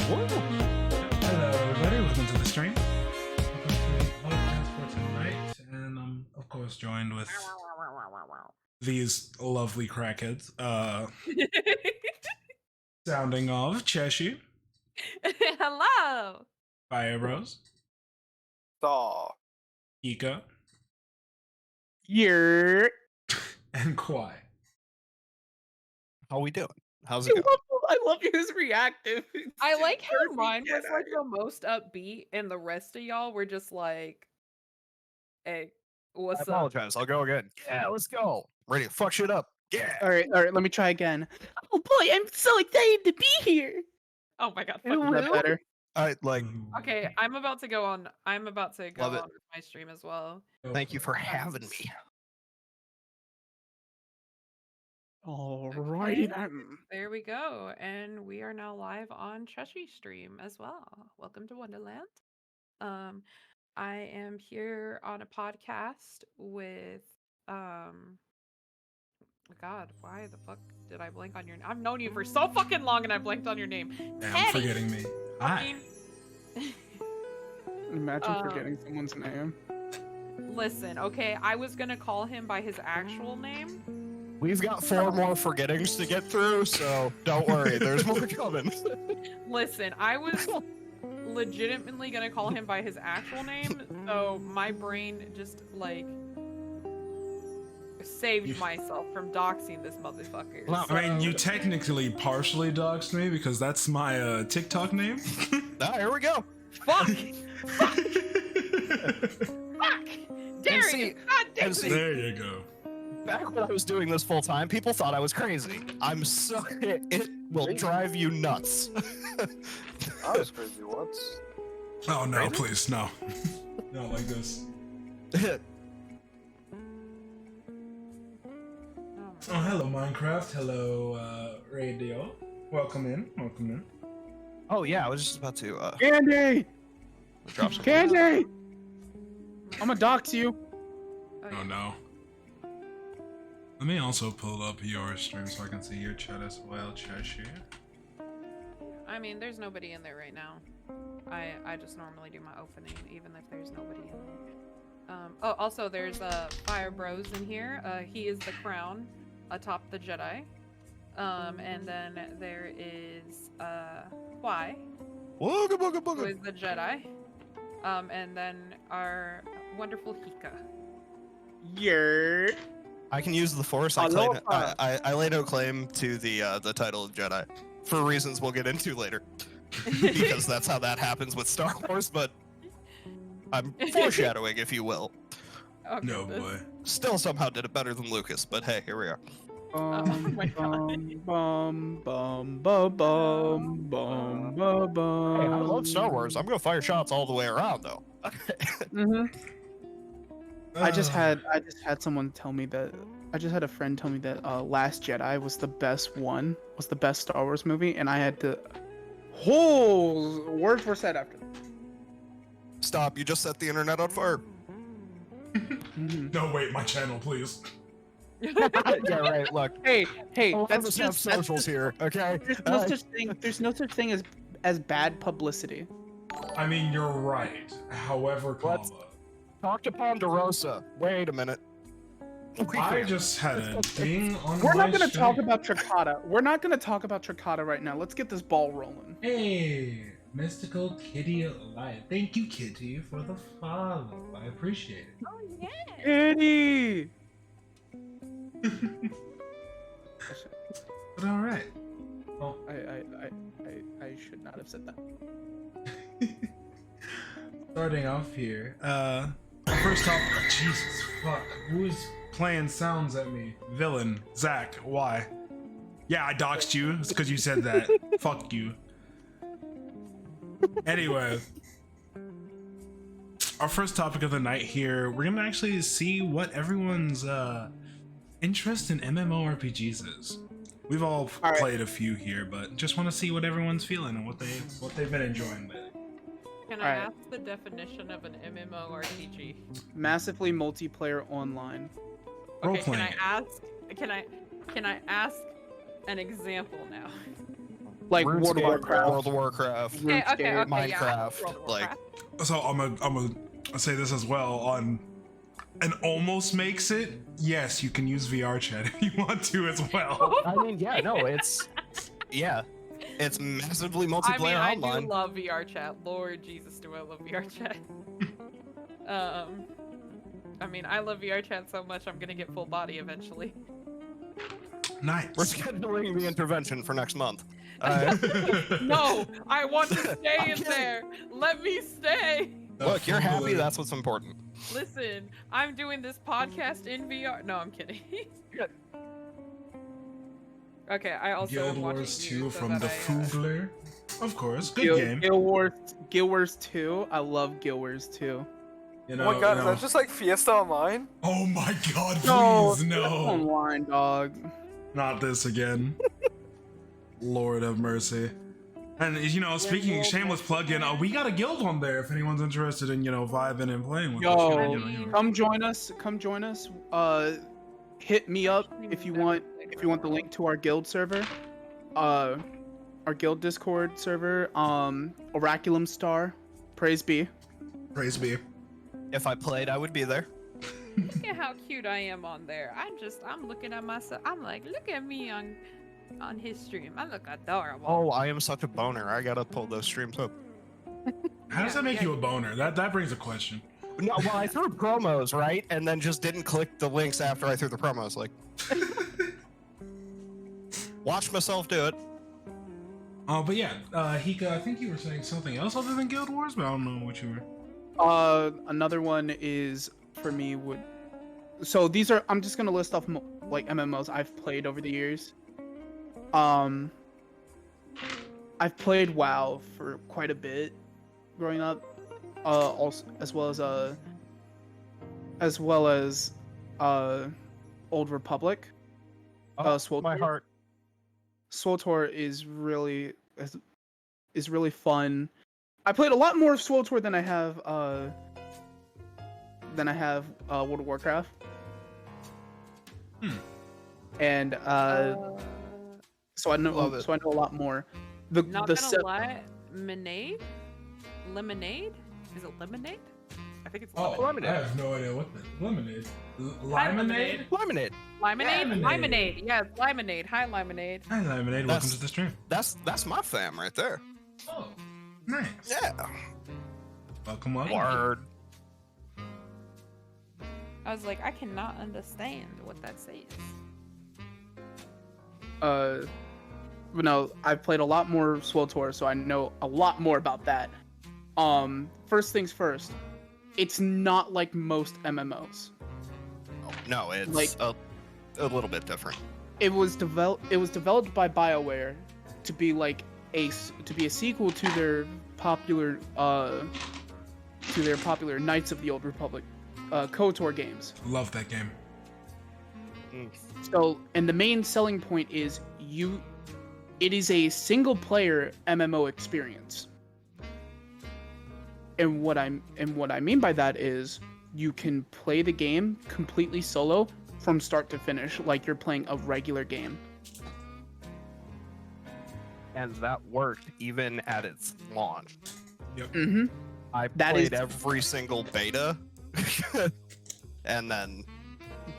Hello, everybody. Welcome to the stream. Welcome to the podcast for tonight, and I'm of course joined with these lovely crackheads. Sounding of Cheshire, Hello. Fire Bros, Saw. Hika, Yeah. and Qui. How we doing? How's it going? I love his reactive. I like how mine was like the most upbeat, and the rest of y'all were just like, "Hey, I what's up?" apologize. I'll go again. Yeah, let's go. Ready to fuck shit up. Yeah. All right, let me try again. Oh boy, I'm so excited to be here. Oh my god. Is fuck that you. better? I like. Okay, I'm about to go on. I'm about to go Love it. on my stream as well. Thank you for having me. All Okay. righty. There we go, and we are now live on Cheshire stream as well. Welcome to Wonderland. I am here on a podcast with God, why the fuck did I blank on your name? I've known you for so fucking long and I blanked on your name. Damn, Teddy! forgetting me. Hi. Fucking- Imagine forgetting someone's name. Listen, okay, I was gonna call him by his actual name. We've got 4 more forgettings to get through, so don't worry. There's more coming. Listen, I was legitimately gonna call him by his actual name, so my brain just like saved myself from doxing this motherfucker. Well, I mean, so- you technically partially doxed me because that's my TikTok name. Here we go. Fuck! Fuck! Dare see- you! God damn and see- it! There you go. Back when I was doing this full time, people thought I was crazy. I'm so it will drive you nuts. I was crazy once. Oh no, Really? please, no. Not like this. Oh, hello, Minecraft. Hello, Radio. Welcome in. Welcome in. Oh yeah, I was just about to Candy! drop some. Candy! I'm gonna dox you. Oh no. Let me also pull up your stream so I can see your chat as well, Cheshire. I mean, there's nobody in there right now. I just normally do my opening, even if there's nobody in there. Oh, also there's Fire Bros in here. He is the crown atop the Jedi. And then there is Qui, Booga booga who booga. is the Jedi. And then our wonderful Hika. Yeah. I can use the Force. I lay no claim to the title of Jedi, for reasons we'll get into later, because that's how that happens with Star Wars. But I'm foreshadowing, if you will. Oh, No goodness. boy. Still somehow did it better than Lucas, but hey, here we are. Oh my God. Bum bum bum bum bum bum bum. Hey, I love Star Wars. I'm gonna fire shots all the way around, though. Mhm. I just had someone tell me that I just had a friend tell me that Last Jedi was the best Star Wars movie, and I had to whole words were said after. Stop! You just set the internet on fire. Mhm. No, wait, my channel, please. Yeah, right. Look, Hey, all of that's us have just that's socials just, here, okay? there's no such thing as bad publicity. I mean, you're right. However, What? comma. Talk to Ponderosa. Wait a minute. I just had a ding on We're my not gonna talk stream. about Trickata. We're not gonna talk about Trickata right now. Let's get this ball rolling. Hey, Mystical Kitty Alive. Thank you, Kitty, for the follow. I appreciate it. Oh yeah. Kitty! But alright. Well, I should not have said that. starting off here. First off, Jesus fuck. Who's playing sounds at me? Villain. Zach. Why? Yeah, I doxed you. It's because you said that. Fuck you. Anyway. Our first topic of the night here, we're gonna actually see what everyone's interest in MMORPGs is. We've all right. played a few here, but just want to see what everyone's feeling and what they've been enjoying lately. Can I Alright. ask the definition of an MMORPG? Massively multiplayer online. Role Okay, can playing. I ask an example now? Like World of Warcraft. World of Warcraft, Okay, okay, RuneScape, okay, yeah, Minecraft, World of like- Warcraft. So I'm gonna say this as well on, and almost makes it. Yes, you can use VR chat if you want to as well. I mean, yeah, no, it's massively multiplayer I mean, I online. do love VR chat. Lord Jesus, do I love VR chat. I mean, I love VR chat so much, I'm gonna get full body eventually. Nice. We're scheduling the intervention for next month. No, I want to stay in there. Let me stay. Look, you're happy. That's what's important. Listen, I'm doing this podcast in VR. No, I'm kidding. Okay, I also Guild am watching Wars you 2 so from that the I, Fugler. Of course, good game. Guild Wars 2. I love Guild Wars 2. You Oh know, my god, you is know. that just like Fiesta Online? Oh my god, No, please no. Online, dog. Not this again. Lord have mercy. And you know, speaking shameless plug-in, we got a guild on there if anyone's interested in, you know, vibing and playing with us. Yo, You know. come join us. Come join us. Hit me up if you want. If you want the link to our guild server, our guild Discord server, Oraculum Star, praise be. Praise be. If I played, I would be there. look at how cute I am on there. I'm looking at myself. I'm like, look at me on his stream. I look adorable. Oh, I am such a boner. I gotta pull those streams up. How does that make you a boner? That brings a question. No, well, I threw promos, right? And then just didn't click the links after I threw the promos. Like, watch myself do it. Oh, but yeah, Hika, I think you were saying something else other than Guild Wars, but I don't know what you were. Another one is for me would. So these are. I'm just gonna list off like MMOs I've played over the years. I've played WoW for quite a bit growing up. Also as well as Old Republic. Oh, SWTOR. my heart. SWTOR is really fun. I played a lot more of SWTOR than I have World of Warcraft. And so I know Love it. a lot more. Not gonna lie, lemonade? Is it lemonade? I think it's Oh, lemonade. I have no idea what the lemonade. Limonade? Lemonade. Lemonade? Lemonade. Lemonade. Yeah, lemonade. Hi, lemonade. Hi, Lemonade. Welcome That's- to the stream. That's my fam right there. Oh, nice. Yeah. Welcome, welcome. Word. I was like, I cannot understand what that says. But no, I've played a lot more SWTOR, so I know a lot more about that. First things first, it's not like most MMOs. Oh, no, it's Like- a little bit different. It was developed by BioWare to be like a sequel to their popular Knights of the Old Republic KOTOR games. Love that game. So, and the main selling point is it is a single player MMO experience. And what I mean by that is you can play the game completely solo from start to finish, like you're playing a regular game. And that worked even at its launch. Mm-hmm. I That played is- every single beta. And then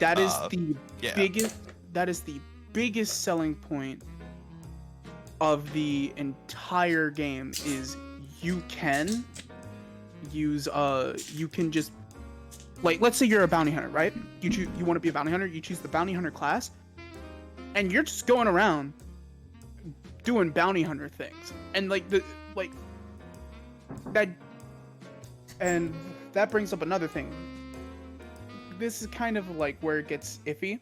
That is yeah. That is the biggest selling point of the entire game is you can just, like, let's say you're a bounty hunter, right? You want to be a bounty hunter, you choose the bounty hunter class, and you're just going around doing bounty hunter things. And that brings up another thing. This is kind of like where it gets iffy.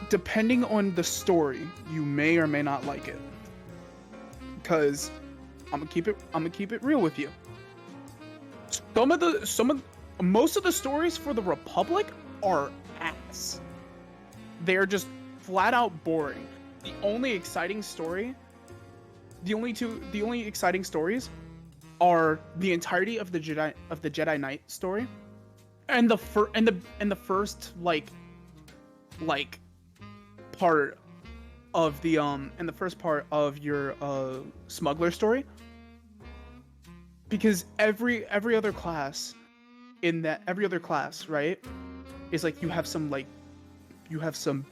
Depending on the story, you may or may not like it. Because I'm gonna keep it real with you. Most of the stories for the Republic are ass. They are just flat out boring. The only exciting exciting stories are the entirety of the Jedi Knight story, and the first part of the your smuggler story, because every other class right, is like you have some like you have some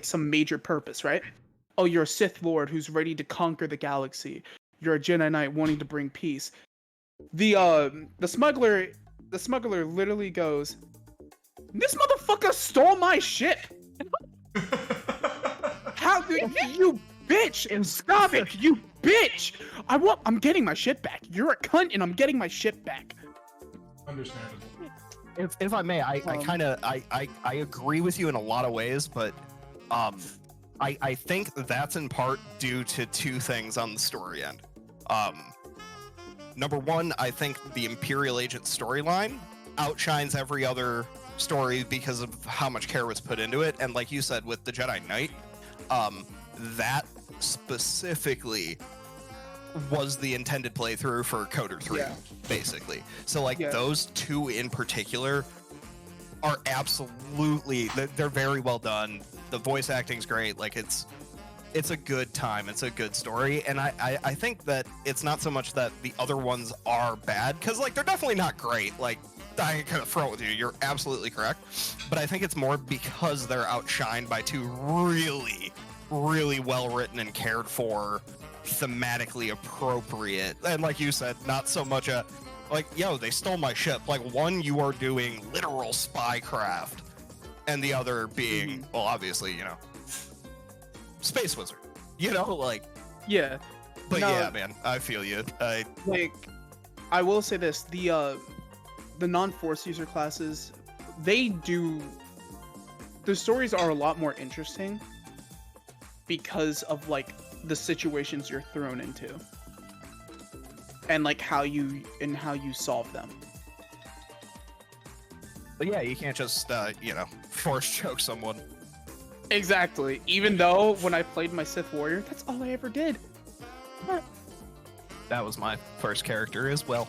some major purpose, right? Oh, you're a Sith Lord who's ready to conquer the galaxy. You're a Jedi Knight wanting to bring peace. The smuggler literally goes, "This motherfucker stole my ship. How you bitch and Slavic, you bitch! I'm getting my ship back. You're a cunt, and I'm getting my ship back." Understandable. If I may, I agree with you in a lot of ways, but I think that's in part due to two things on the story end. Number one, I think the Imperial Agent storyline outshines every other story because of how much care was put into it, and like you said with the Jedi Knight, that specifically was the intended playthrough for Coder 3, basically. So like those two in particular are absolutely, they're very well done. The voice acting's great. Like it's a good time. It's a good story. And I think that it's not so much that the other ones are bad, because like they're definitely not great. Like I kind of throw it with you. You're absolutely correct. But I think it's more because they're outshined by two really, really well written and cared for, thematically appropriate, and like you said, not so much a like, yo, they stole my ship. Like, one, you are doing literal spycraft, and the other being, well, obviously, you know, space wizard. You know, like, yeah. But no, yeah, man, I feel you. I will say this: the non-force user classes, the stories are a lot more interesting because of like the situations you're thrown into and like how you solve them. But yeah, you can't just force choke someone. Exactly. Even though when I played my Sith Warrior, that's all I ever did. That was my first character as well.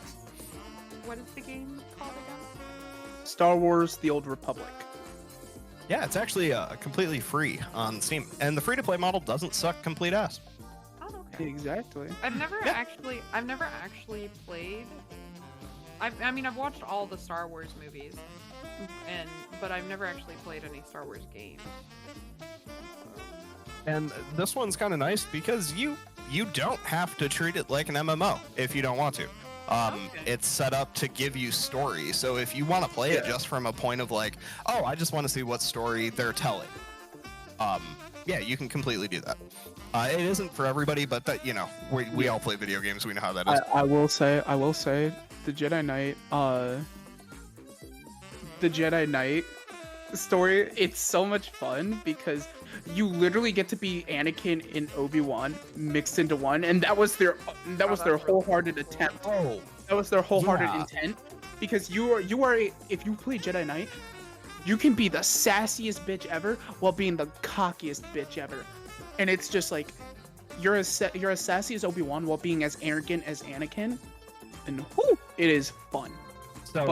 What is the game called again? Star Wars: The Old Republic. Yeah, it's actually completely free on Steam, and the free-to-play model doesn't suck complete ass. Oh, okay. Exactly. I've never actually played. I mean, I've watched all the Star Wars movies, but I've never actually played any Star Wars games. And this one's kind of nice because you don't have to treat it like an MMO if you don't want to. It's set up to give you story, so if you want to play it just from a point of like, oh, I just want to see what story they're telling, yeah, you can completely do that. It isn't for everybody, but that, you know, we all play video games, we know how that is. I will say the Jedi Knight story, it's so much fun because you literally get to be Anakin and Obi-Wan mixed into one, and that was their wholehearted attempt. Oh, that was their wholehearted intent, because if you play Jedi Knight, you can be the sassiest bitch ever while being the cockiest bitch ever, and it's just like you're as sassy as Obi-Wan while being as arrogant as Anakin, and whoo, it is fun. So,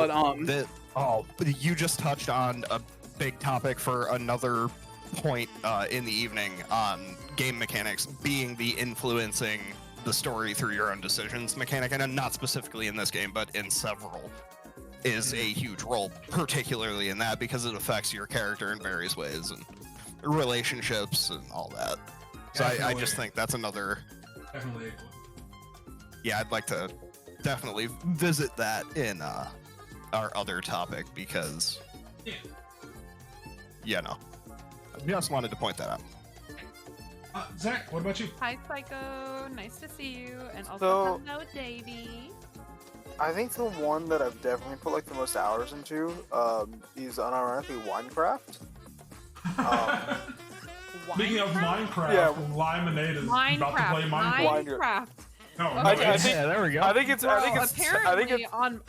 but you just touched on a big topic for another point in the evening on game mechanics being the influencing the story through your own decisions mechanic, and not specifically in this game, but in several, is a huge role, particularly in that, because it affects your character in various ways and relationships and all that. So I just think that's another. Definitely. Yeah, I'd like to definitely visit that in our other topic because, I just wanted to point that out. Zach, what about you? Hi, Psycho. Nice to see you. And also, hello, Davey. I think the one that I've definitely put like the most hours into is unironically Minecraft. Speaking of Minecraft, Limonade is about to play Minecraft. There we go. I think it's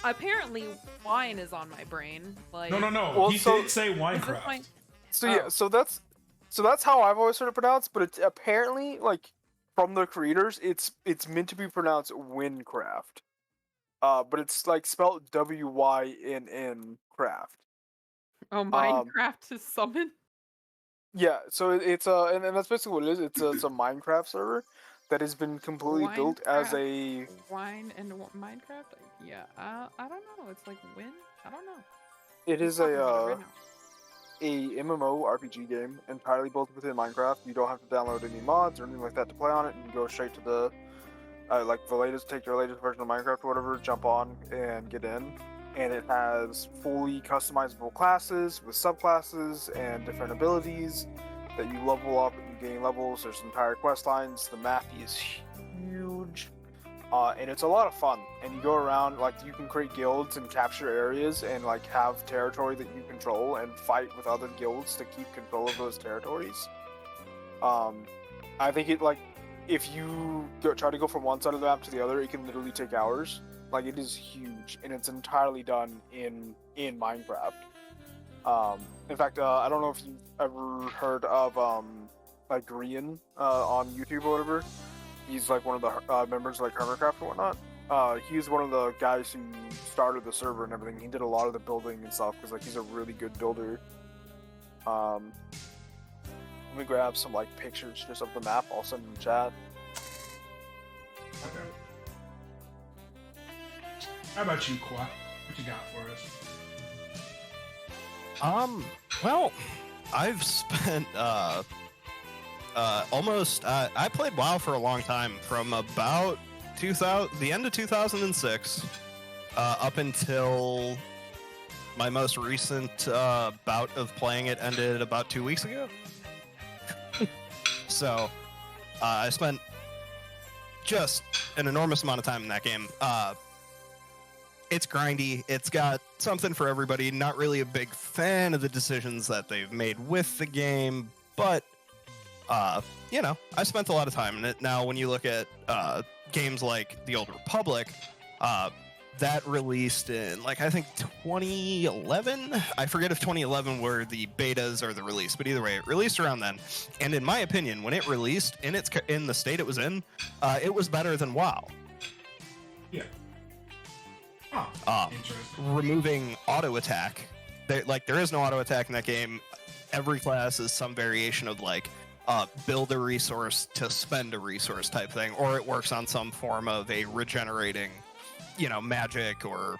apparently wine is on my brain. Like, no. Well, he did say Minecraft. So that's how I've always heard it pronounced, but it's apparently, like, from the creators, it's meant to be pronounced Wincraft. But it's like spelled WYNN craft. Oh, Minecraft is summon? Yeah, so it's and that's basically what it is. It's a Minecraft server that has been completely built as a Wine and Minecraft? Yeah, I don't know. It's like when? I don't know. it He's is talking about it a right now. MMORPG game entirely built within Minecraft. You don't have to download any mods or anything like that to play on it. You can go straight to the take your latest version of Minecraft or whatever, jump on and get in. And it has fully customizable classes with subclasses and different abilities that you level up and you gain levels. There's entire quest lines. The map is huge. And it's a lot of fun. And you go around, like, you can create guilds and capture areas and, like, have territory that you control and fight with other guilds to keep control of those territories. I think if you try to go from one side of the map to the other, it can literally take hours. Like, it is huge, and it's entirely done in Minecraft. In fact, I don't know if you've ever heard of, like, Grian on YouTube or whatever. He's, like, one of the members of, like, Hermitcraft and whatnot. He's one of the guys who started the server and everything. He did a lot of the building and stuff, because, like, he's a really good builder. Let me grab some, like, pictures just of the map. I'll send them in chat. Okay. How about you, Qui? What you got for us? Well, I've spent almost I played WoW for a long time, from about the end of 2006 up until my most recent bout of playing it ended about 2 weeks ago. So I spent just an enormous amount of time in that game. It's grindy. It's got something for everybody. Not really a big fan of the decisions that they've made with the game, but I spent a lot of time in it. Now, when you look at games like The Old Republic, that released in, like, I think 2011. I forget if 2011 were the betas or the release, but either way, it released around then. And in my opinion, when it released in the state it was in, it was better than WoW. Yeah. Oh, interesting. Removing auto attack, there is no auto attack in that game. Every class is some variation of, like, build a resource to spend a resource type thing, or it works on some form of a regenerating, magic or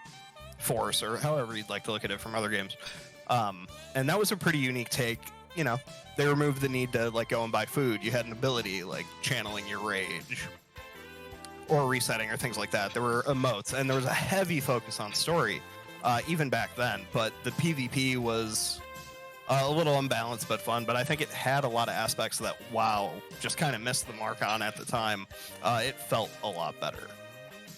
force, or however you'd like to look at it from other games. And that was a pretty unique take. They removed the need to, like, go and buy food. You had an ability like channeling your rage or resetting or things like that. There were emotes, and there was a heavy focus on story even back then, but the PvP was a little unbalanced but fun. But I think it had a lot of aspects that WoW just kind of missed the mark on at the time. It felt a lot better.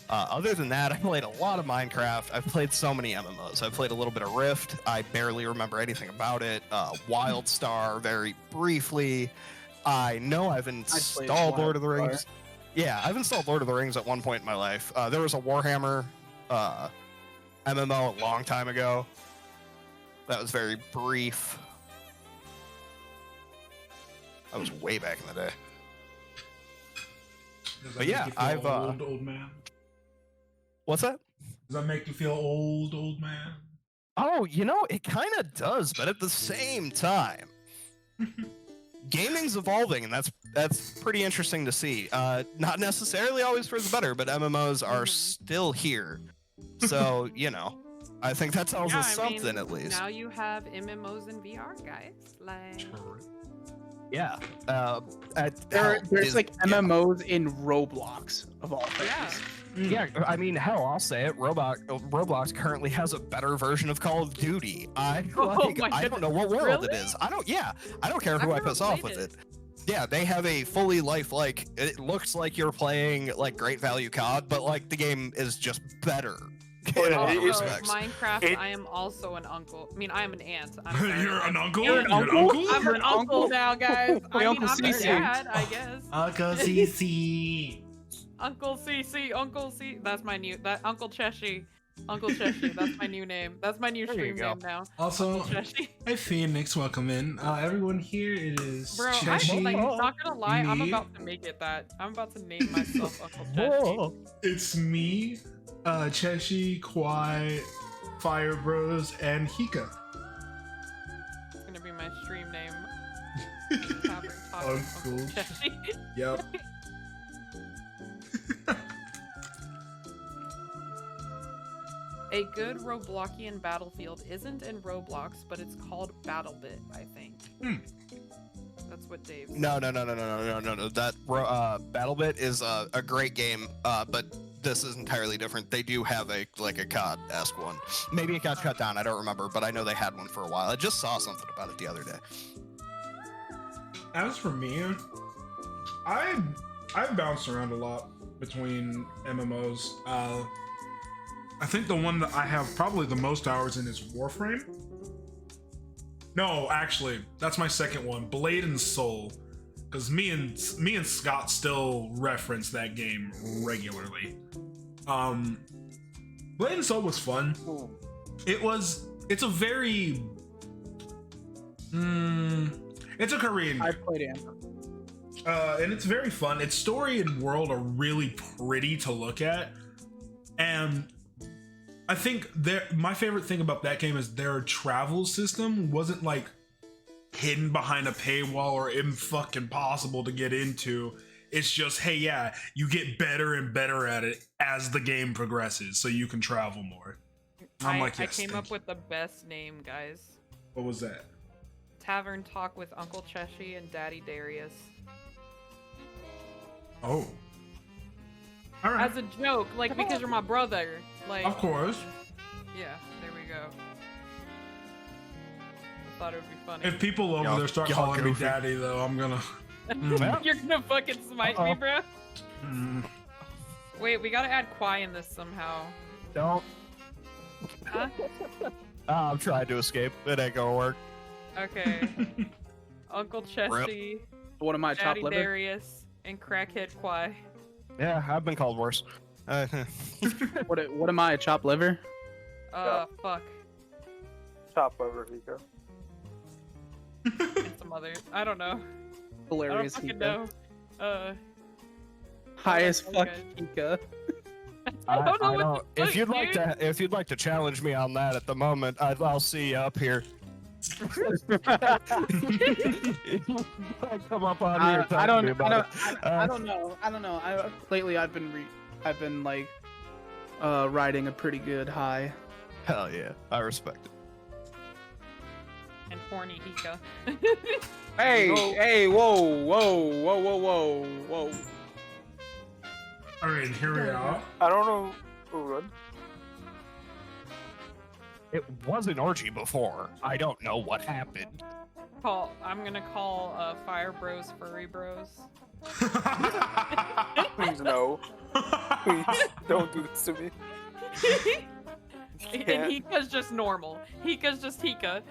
Other than that, I played a lot of Minecraft. I've played so many MMOs. I've played a little bit of Rift. I barely remember anything about it. WildStar, very briefly. I know I've installed Lord of the Rings. Yeah, I've installed Lord of the Rings at one point in my life. There was a Warhammer MMO a long time ago. That was very brief. That was way back in the day. But yeah, I've old man. What's that? Does that make you feel old man? Oh, it kind of does, but at the same time, gaming's evolving, and that's pretty interesting to see. Not necessarily always for the better, but MMOs are still here. So, I think that tells us something, at least. Now you have MMOs in VR, guys. Like, yeah. There's MMOs in Roblox, of all things. yeah. Yeah, I mean, hell, I'll say it. Roblox currently has a better version of Call of Duty. I don't know what world it is. I don't care who I piss off with it. Yeah, they have a fully lifelike. It looks like you're playing, like, Great Value COD, but, like, the game is just better. Also, Minecraft, I am also an uncle. I mean, I am an aunt. You're an uncle? You're an uncle? I'm an uncle now, guys. I'm a dad, I guess. Uncle CC. Uncle CC, Uncle C. That's my new. Uncle Cheshi. Uncle Cheshi. That's my new name. That's my new stream name now. Also, hey Phoenix, welcome in. Everyone here, it is Cheshi. I'm not gonna lie. I'm about to make it that. I'm about to name myself Uncle Cheshi. It's me, Cheshi, Qui, Fire Bros, and Hika. Uncle. Yep. A good Robloxian battlefield isn't in Roblox, but it's called BattleBit, I think. That's what Dave said. No. That BattleBit is a great game, but this is entirely different. They do have a COD-esque one. Maybe it got shut down. I don't remember, but I know they had one for a while. I just saw something about it the other day. As for me, I've bounced around a lot between MMOs. I think the one that I have probably the most hours in is Warframe. No, actually, that's my second one, Blade and Soul, because me and Scott still reference that game regularly. Blade and Soul was fun. It's a very it's a Korean game. I played Anthem. And it's very fun. Its story and world are really pretty to look at, and I think my favorite thing about that game is their travel system wasn't like hidden behind a paywall or impossible to get into. It's just, hey, yeah, you get better and better at it as the game progresses, so you can travel more. I came up with the best name, guys. What was that? Tavern Talk with Uncle Cheshi and Daddy Darius. Oh. All right. As a joke, like, because you're my brother. Like, Of course. Yeah, there we go. I thought it would be funny. If people over there start calling me daddy, though, I'm gonna... You're gonna fucking smite me, bro? Mm. Wait, we gotta add Qui in this somehow. Don't. Huh? I'm trying to escape. It ain't gonna work. Okay. Uncle Cheshi, What am I, Daddy top liver? Darius, and Crackhead Qui. Yeah, I've been called worse. What am I, a chopped liver? Fuck. Top over Hika. And some others. I don't know. Hilarious I don't Hika. fucking know. High as fuck okay. Hika. I don't know what to If you'd put, like dude. if you'd like to challenge me on that at the moment, I'll see you up here. Come up on here. I don't know. Lately, I've been like riding a pretty good high. Hell yeah, I respect it. And horny Hika. Hey, whoa. All right, here we are. I don't know. Oh, good. It was an orgy before. I don't know what happened. I'm gonna call Fire Bros Furry Bros. Please no. Please don't do this to me. And Can't. Hika's just normal. Hika's just Hika.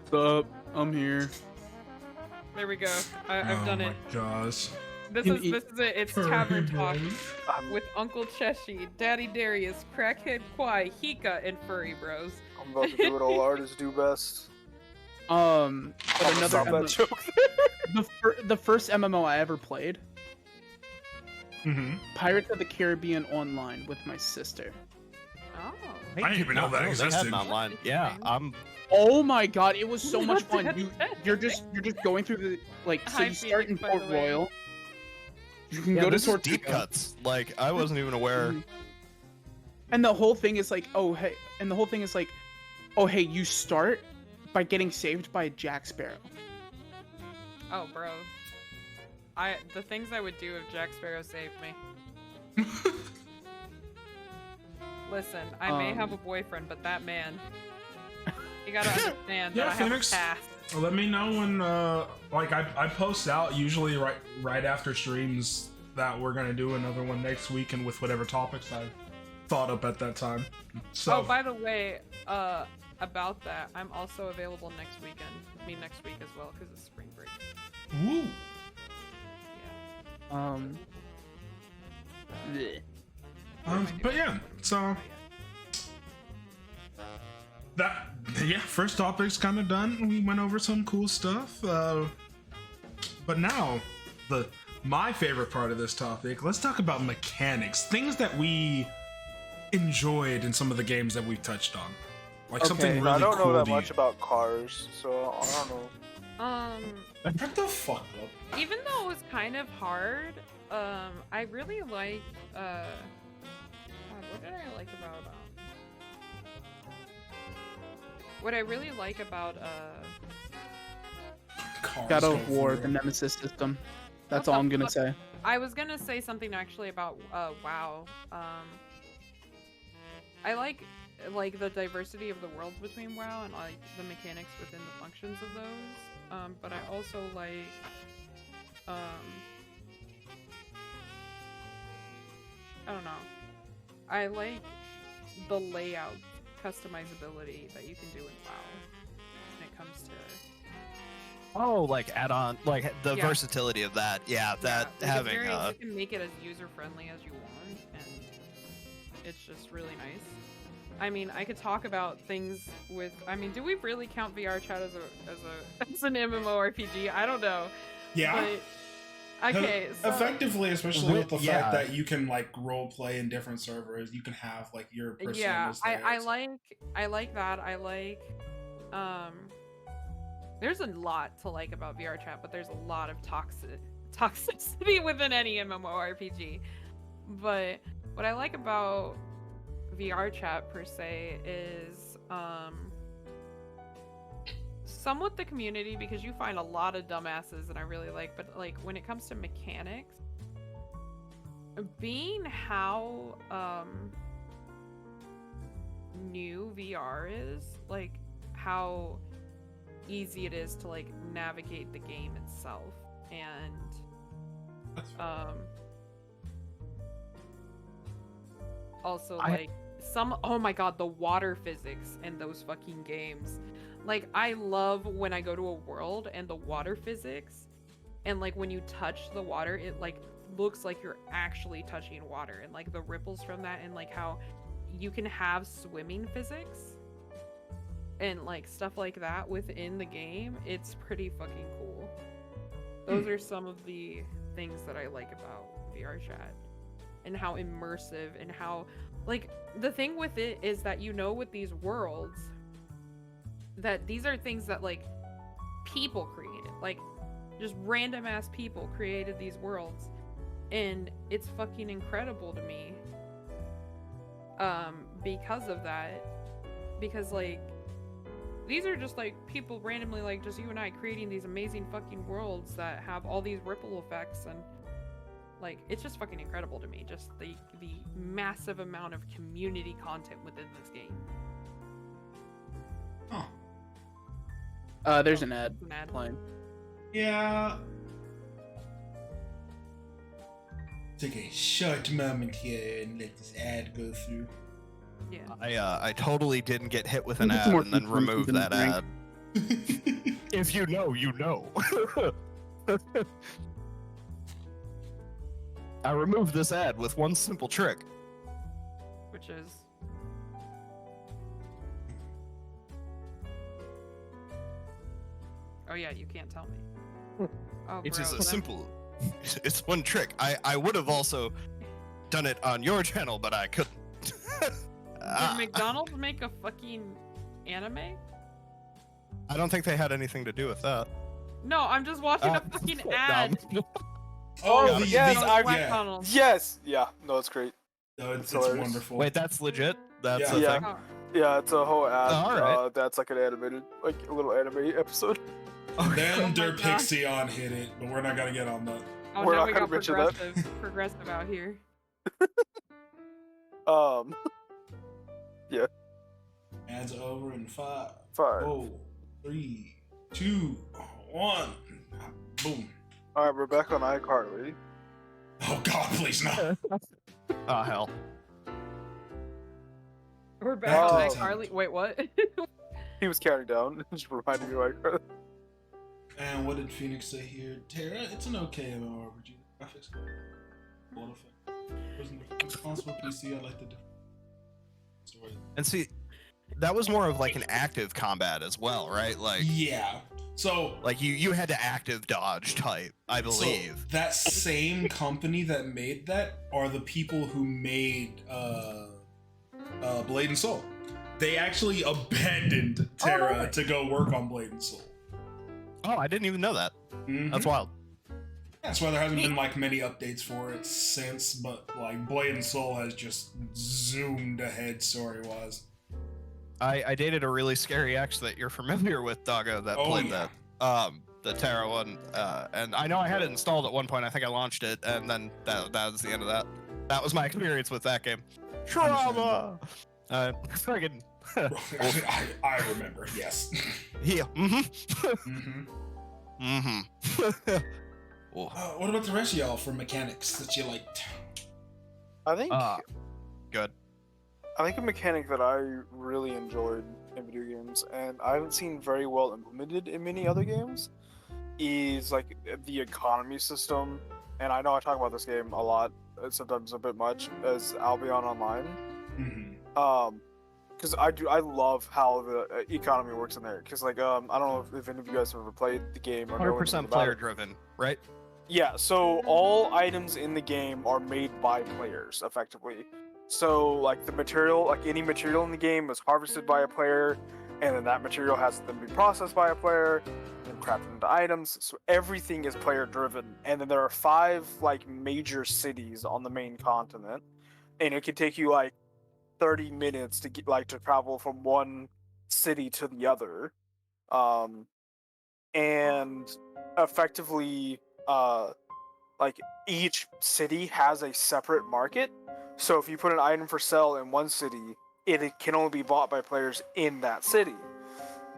What's up? I'm here. There we go. I've done it. Oh my gosh. This is it. It's Tavern Talk I'm with Uncle Cheshi, Daddy Darius, Crackhead Qui, Hika, and Furry Bros. about to do what all artists do best. But I'm gonna another stop that MMO, joke. the first MMO I ever played, Mm-hmm. Pirates of the Caribbean Online with my sister. Oh. I didn't even know that They had existed. an online. Yeah, Oh my god, it was so much Not fun. that You're just going through the so Hi, you start in Phoenix, by Port the way. Royal. You can yeah, go to this is deep Tortuga. cuts. Like I wasn't even aware. And the whole thing is like, oh hey, you start by getting saved by Jack Sparrow. Oh, bro. The things I would do if Jack Sparrow saved me. Listen, I may have a boyfriend, but that man, you gotta understand Yeah, that I Phoenix. have a past. Well, let me know when, I post out usually right after streams that we're gonna do another one next week, and with whatever topics I thought up at that time. So, Oh, by the way, about that, I'm also available next weekend. Next week as well, because it's spring break. woo. Yeah. But yeah, so first topic's kind of done. We went over some cool stuff, but now my favorite part of this topic. Let's talk about mechanics, things that we enjoyed in some of the games that we've touched on, like something really I don't cool. know that to you. much about cars, so I don't know. Shut the fuck up. Even though it was kind of hard, I really like, God, what did I like about, what I really like about, God of War, the Nemesis system. That's all I'm gonna say. I was gonna say something actually about, WoW. I like the diversity of the worlds between WoW and like the mechanics within the functions of those. But I also like, I don't know. I like the layout customizability that you can do in WoW when it comes to. Oh, like add-on, like the versatility of that. Yeah, that like having. you can make it as user-friendly as you want, and it's just really nice. I mean, I could talk about things with. I mean, do we really count VR chat as an MMORPG? I don't know. Yeah. But, okay. So, effectively, especially with the fact that you can like role play in different servers, you can have like your personas. Yeah, there. I like that. I like. There's a lot to like about VR chat, but there's a lot of toxicity within any MMORPG. But what I like about VR chat per se is somewhat the community, because you find a lot of dumbasses, and I really like. But like when it comes to mechanics, being how new VR is, like how easy it is to like navigate the game itself, and also like oh my god, the water physics in those fucking games. Like I love when I go to a world and the water physics, and like when you touch the water, it like looks like you're actually touching water, and like the ripples from that, and like how you can have swimming physics and like stuff like that within the game. It's pretty fucking cool. Those are some of the things that I like about VR chat, and how immersive, and how like the thing with it is that, you know, with these worlds, that these are things that like people created, like just random ass people created these worlds, and it's fucking incredible to me because of that, because like these are just like people randomly, like just you and I, creating these amazing fucking worlds that have all these ripple effects, and like it's just fucking incredible to me, just the massive amount of community content within this game. There's an ad playing. Yeah. Take a short moment here and let this ad go through. Yeah. I totally didn't get hit with an ad and then remove that ad. If you know, you know. I removed this ad with one simple trick. Which is? Oh yeah, you can't tell me. Oh, It bro, is a that- simple. It's one trick. I would have also done it on your channel, but I couldn't. Did McDonald's make a fucking anime? I don't think they had anything to do with that. No, I'm just watching a fucking ad. Oh, yes, McDonald's. Yes! Yeah, no, it's great. No, it's hilarious. wonderful. Wait, that's legit? That's Yeah. a Yeah. thing? Oh, Yeah, it's a whole ad. Oh, alright. That's like an animated, like a little anime episode. Then Oh my Der God. Pixion hit it, but we're not gonna get on that. oh We're now not we gonna got mention that. progressive out here. Ads over in 5, 5. 4, 3, 2, 1. Boom. Alright, we're back on iCarly. Oh God, please no. Oh, hell. We're back Oh. on iCarly. Wait, what? He was counting down, just reminding me of iCarly. And what did Phoenix say here? Terra, it's an okay MMORPG. Graphics, cool effect. Responsible PC, I like the different story. And see, that was more of like an active combat as well, right? Like, Yeah. So like you had to active dodge type, I believe. So that same company that made that are the people who made Blade and Soul. They actually abandoned Terra to go work on Blade and Soul. Oh, I didn't even know that. Mhm. That's wild. That's why there hasn't been like many updates for it since, but like Blade and Soul has just zoomed ahead story-wise. I dated a really scary ex that you're familiar with, Doggo, that played yeah. that. The Terra one. And I know I had it installed at one point. I think I launched it, and then that was the end of that. That was my experience with that game. Trauma! Friggin'. I remember, yes. Yeah. Mm-hmm. mm-hmm. Mm-hmm. What about the rest of y'all for mechanics that you liked? I think Good. I think a mechanic that I really enjoyed in video games, and I haven't seen very well implemented in many other games, is like the economy system. And I know I talk about this game a lot, sometimes a bit much, as Albion Online. Mm-hmm. Because I love how the economy works in there. Because like I don't know if any of you guys have ever played the game or know anything 100% about player it. driven, right? Yeah, so all items in the game are made by players, effectively. So, like, the material, like, any material in the game is harvested by a player, and then that material has to then be processed by a player, and crafted into items. So everything is player-driven. And then there are 5, like, major cities on the main continent, and it can take you, like, 30 minutes to get, like, to travel from one city to the other. And effectively, like each city has a separate market. So if you put an item for sale in one city, it can only be bought by players in that city.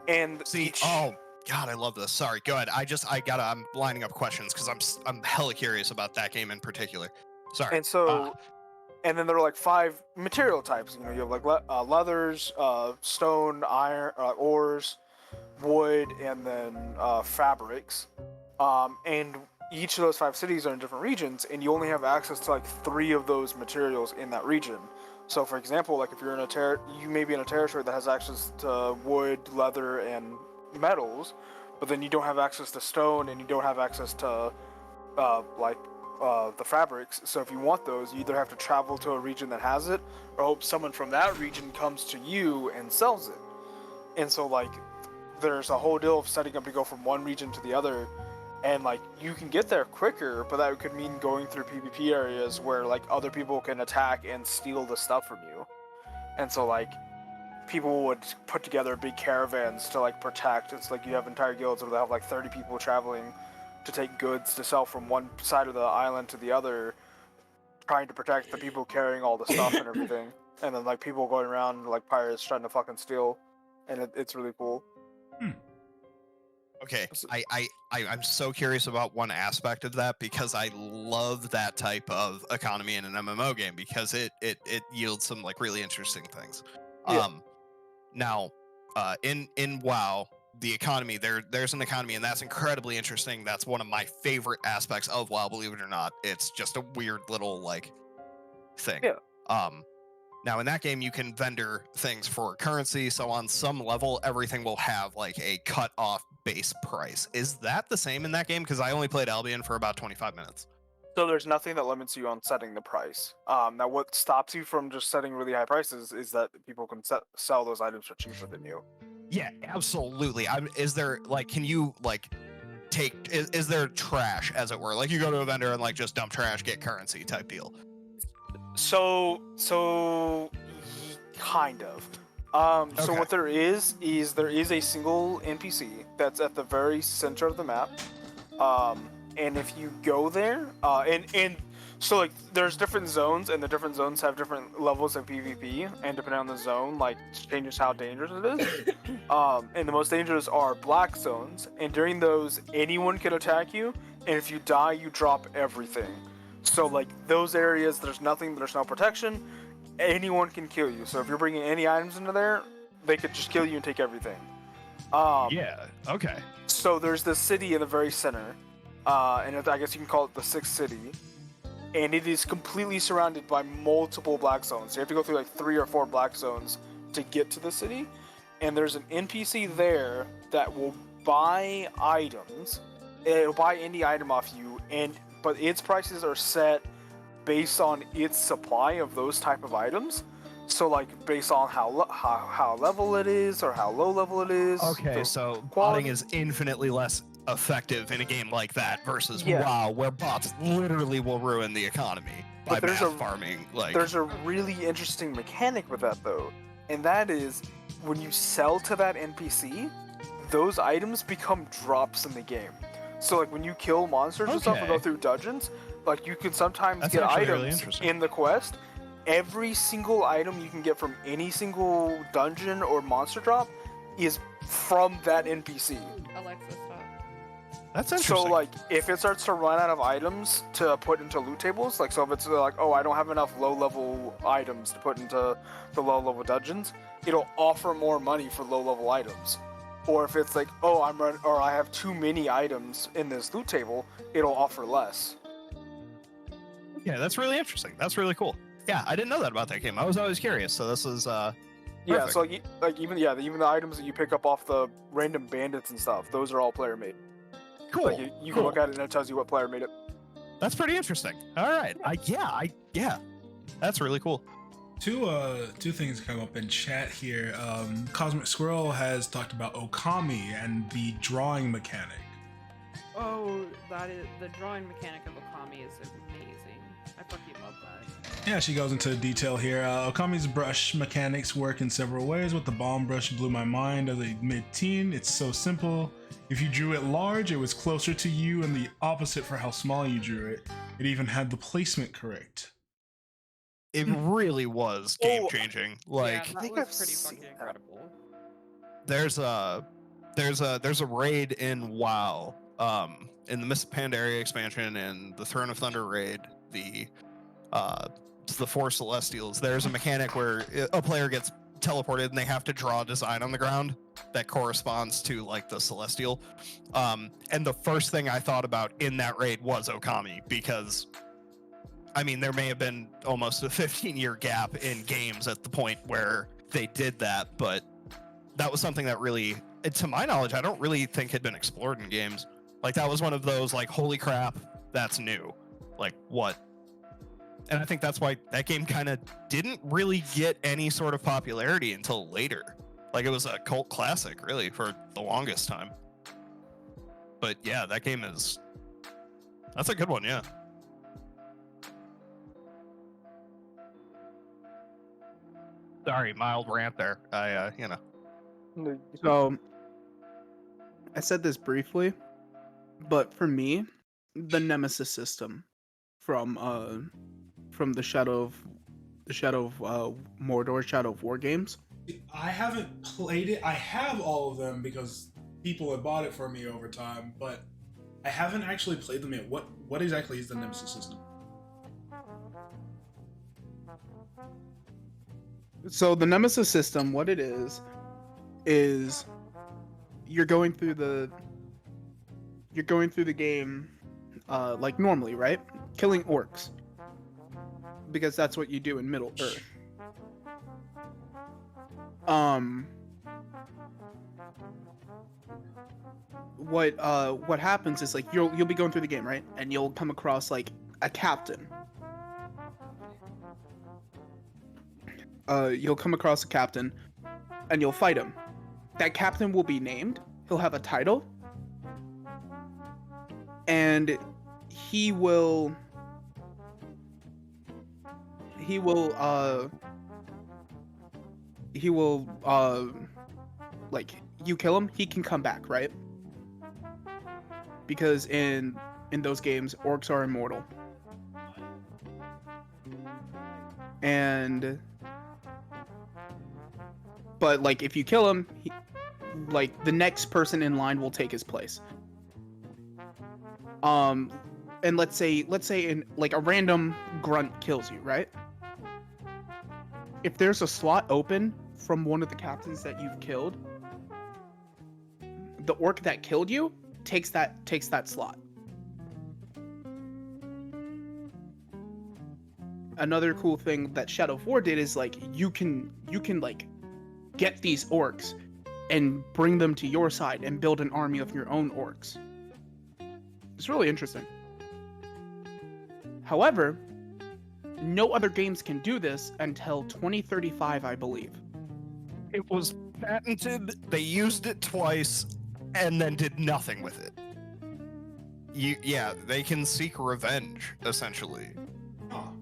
And See, oh God, I love this. Sorry, go ahead. I'm lining up questions because I'm hella curious about that game in particular. Sorry. And so, and then there are like 5 material types. You know, you have like leathers, stone, iron, ores, wood, and then fabrics. And each of those 5 cities are in different regions, and you only have access to like 3 of those materials in that region. So, for example, like if you're in you may be in a territory that has access to wood, leather, and metals, but then you don't have access to stone, and you don't have access to the fabrics. So if you want those, you either have to travel to a region that has it, or hope someone from that region comes to you and sells it. And so like there's a whole deal of setting up to go from one region to the other, and like you can get there quicker, but that could mean going through PvP areas where like other people can attack and steal the stuff from you. And so like people would put together big caravans to like protect. It's like you have entire guilds where they have like 30 people traveling to take goods to sell from one side of the island to the other, trying to protect the people carrying all the stuff and everything. And then like people going around like pirates trying to fucking steal, and it's really cool. Okay, I'm so curious about one aspect of that because I love that type of economy in an MMO game because it yields some like really interesting things. Yeah. Now, in WoW, the economy there's an economy, and that's incredibly interesting. That's one of my favorite aspects of WoW, believe it or not. It's just a weird little like thing. Yeah. Now in that game you can vendor things for currency, so on some level everything will have like a cut off base price. Is that the same in that game? Because I only played Albion for about 25 minutes. So there's nothing that limits you on setting the price. Now what stops you from just setting really high prices is that people can sell those items for cheaper than you. Yeah, absolutely. Is there like, can you like is there trash, as it were? Like you go to a vendor and like just dump trash, get currency type deal. So kind of. Okay. So what there is a single NPC that's at the very center of the map. And if you go there, and so like there's different zones, and the different zones have different levels of PvP, and depending on the zone, like changes how dangerous it is. And the most dangerous are black zones, and during those, anyone can attack you, and if you die, you drop everything. So like those areas, there's no protection. Anyone can kill you. So if you're bringing any items into there, they could just kill you and take everything. Yeah. Okay. So there's this city in the very center, and I guess you can call it the 6th city, and it is completely surrounded by multiple black zones. So you have to go through like 3 or 4 black zones to get to the city, and there's an NPC there that will buy items. It'll buy any item off you, but its prices are set based on its supply of those type of items. So like based on how level it is or how low level it is. Okay, so quality. botting is infinitely less effective in a game like that versus Yeah. WoW, where bots literally will ruin the economy by But there's mass a- farming. Like, There's a really interesting mechanic with that though, and that is when you sell to that NPC, those items become drops in the game. So like when you kill monsters and stuff and go Okay. through dungeons, like you can sometimes That's get actually really items interesting. in the quest. Every single item you can get from any single dungeon or monster drop is from that NPC. Alexa, stop. that's interesting. So like if it starts to run out of items to put into loot tables, like so if it's like, oh, I don't have enough low level items to put into the low level dungeons, it'll offer more money for low level items. Or if it's like, oh, I have too many items in this loot table, it'll offer less. Yeah, that's really interesting. That's really cool. Yeah, I didn't know that about that game. I was always curious. So this is Yeah, perfect. so even the items that you pick up off the random bandits and stuff, those are all player made. cool. Like you can cool. look at it and it tells you what player made it. That's pretty interesting. All right. Yeah. That's really cool. Two things come up in chat here. Cosmic Squirrel has talked about Okami and the drawing mechanic. Oh, that is the drawing mechanic of Okami is amazing. I fucking love that. Yeah, she goes into detail here. Okami's brush mechanics work in several ways. With the bomb brush blew my mind as a mid-teen. It's so simple. If you drew it large, it was closer to you, and the opposite for how small you drew it. It even had the placement correct. It really was game changing. Like, yeah, that think was I've pretty seen fucking that. incredible. there's a raid in WoW, in the Mist of Pandaria expansion and the Throne of Thunder raid, the Four Celestials. There's a mechanic where a player gets teleported and they have to draw a design on the ground that corresponds to like the Celestial. And the first thing I thought about in that raid was Okami, because I mean, there may have been almost a 15-year gap in games at the point where they did that, but that was something that really, to my knowledge, I don't really think had been explored in games. Like, that was one of those, like, holy crap, that's new. Like, what? And I think that's why that game kind of didn't really get any sort of popularity until later. Like, it was a cult classic, really, for the longest time. But yeah, that game is... That's a good one, yeah. Sorry, mild rant there. So, I said this briefly, but for me, the Nemesis system from the Shadow of Mordor, Shadow of War games. I haven't played it. I have all of them because people have bought it for me over time, but I haven't actually played them yet. What exactly is the Nemesis system? So the Nemesis system, what it is you're going through the game like normally, right? Killing orcs. Because that's what you do in Middle Earth. What happens is like you'll be going through the game, right? And you'll come across like a captain. You'll come across a captain and you'll fight him. That captain will be named. He'll have a title. And he will like you kill him, he can come back, right? Because in those games, orcs are immortal. But like if you kill him, like the next person in line will take his place. And let's say in like a random grunt kills you, right? If there's a slot open from one of the captains that you've killed, the orc that killed you takes that slot. Another cool thing that Shadow of War did is like you can like get these orcs and bring them to your side and build an army of your own orcs. It's really interesting. However, no other games can do this until 2035, I believe. It was patented, they used it twice, and then did nothing with it. yeah, they can seek revenge essentially. Oh.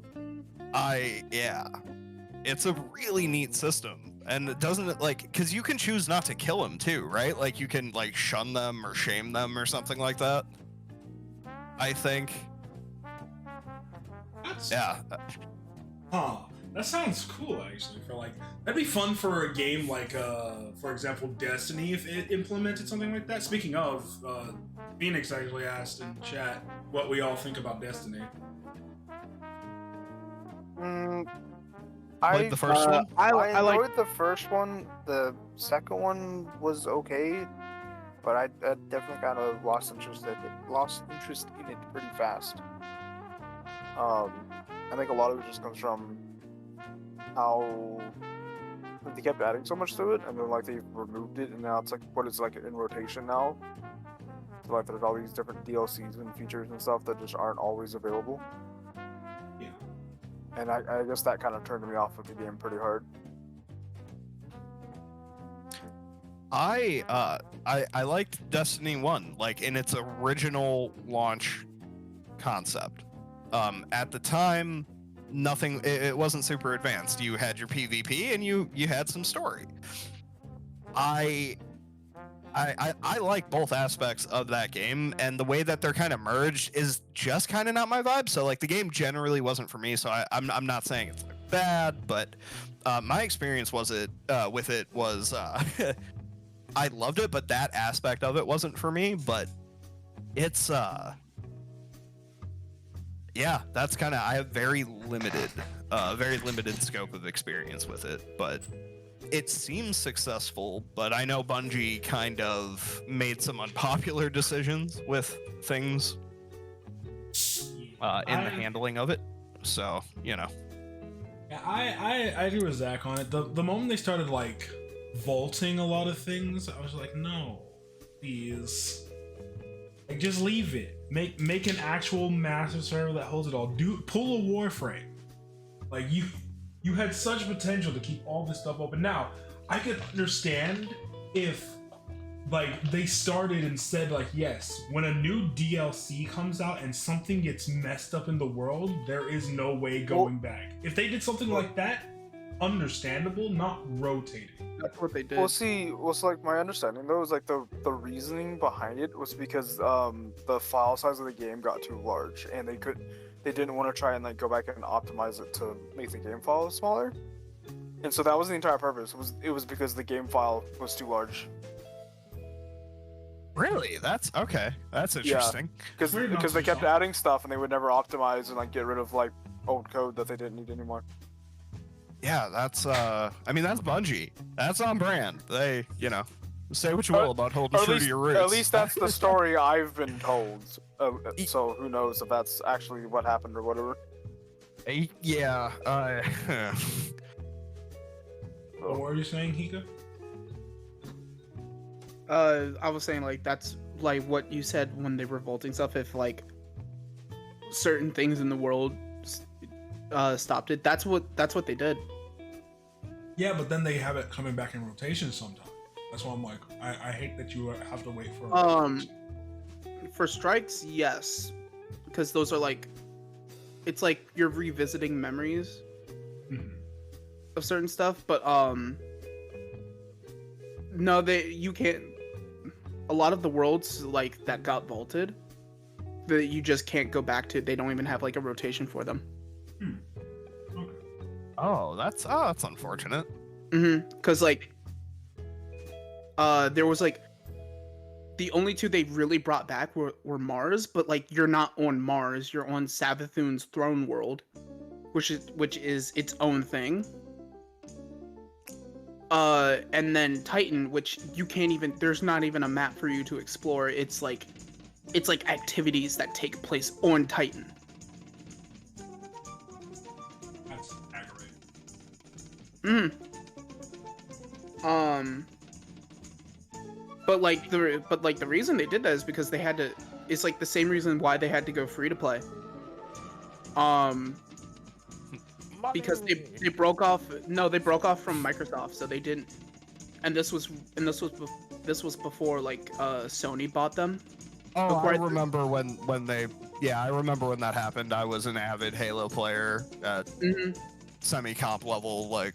Yeah, it's a really neat system, and it doesn't like because you can choose not to kill them too, right? Like you can like shun them or shame them or something like that. I think. That's, Yeah. Huh. That sounds cool, actually. For like, that'd be fun for a game like, for example, Destiny, if it implemented something like that. Speaking of, Phoenix actually asked in chat what we all think about Destiny. Played the first one. I like enjoyed the first one. The second one was okay, but I definitely kind of lost interest in it pretty fast. I think a lot of it just comes from how they kept adding so much to it, and then like they've removed it, and now it's like what is like in rotation now. So like there's all these different DLCs and features and stuff that just aren't always available. Yeah. And I guess that kind of turned me off of the game pretty hard. I liked Destiny 1, like in its original launch concept. At the time, nothing. It wasn't super advanced. You had your PvP and you had some story. I like both aspects of that game, and the way that they're kind of merged is just kind of not my vibe. So like the game generally wasn't for me. So I'm not saying it's like bad, but my experience with it was I loved it, but that aspect of it wasn't for me. But it's yeah, that's kind of I have very limited scope of experience with it, but it seems successful. But I know Bungie kind of made some unpopular decisions with things in the handling of it. So Yeah, I agree with Zach on it. The moment they started like vaulting a lot of things, I was like, no, please. Like, just leave it. Make an actual massive server that holds it all. Pull a Warframe. Like you had such potential to keep all this stuff open. Now, I could understand if like they started and said like, yes, when a new DLC comes out and something gets messed up in the world, there is no way going back. If they did something like that, understandable, not rotating. that's what they did. Well, so like my understanding though is like the reasoning behind it was because the file size of the game got too large, and they didn't want to try and like go back and optimize it to make the game file smaller, and so that was the entire purpose. It was because the game file was too large. really that's okay. That's interesting. Because they kept adding stuff and they would never optimize and like get rid of like old code that they didn't need anymore. Yeah, that's I mean that's Bungie. That's on brand. They, say what you will about holding true to your roots. At least that's the story I've been told. So who knows if that's actually what happened or whatever. Yeah. What were you saying, Hika? I was saying like that's like what you said when they were vaulting stuff. If like certain things in the world stopped it, that's what they did. Yeah, but then they have it coming back in rotation sometimes. That's why I'm like, I hate that you have to wait for. For strikes, yes, because those are like, it's like you're revisiting memories of certain stuff. But no, you can't. A lot of the worlds like that got vaulted, that you just can't go back to. They don't even have like a rotation for them. Okay. Oh, that's unfortunate. Because like, there was like, the only two they really brought back were Mars, but like you're not on Mars, you're on Savathun's throne world, which is its own thing. And then Titan, which you can't even. There's not even a map for you to explore. It's like activities that take place on Titan. That's aggravating. But the reason they did that is because they had to. It's like the same reason why they had to go free to play. Because they broke off. No, they broke off from Microsoft, so they didn't. And this was before like Sony bought them. Oh, Before I I- remember when they. Yeah, I remember when that happened. I was an avid Halo player at Mhm. semi-comp level. Like,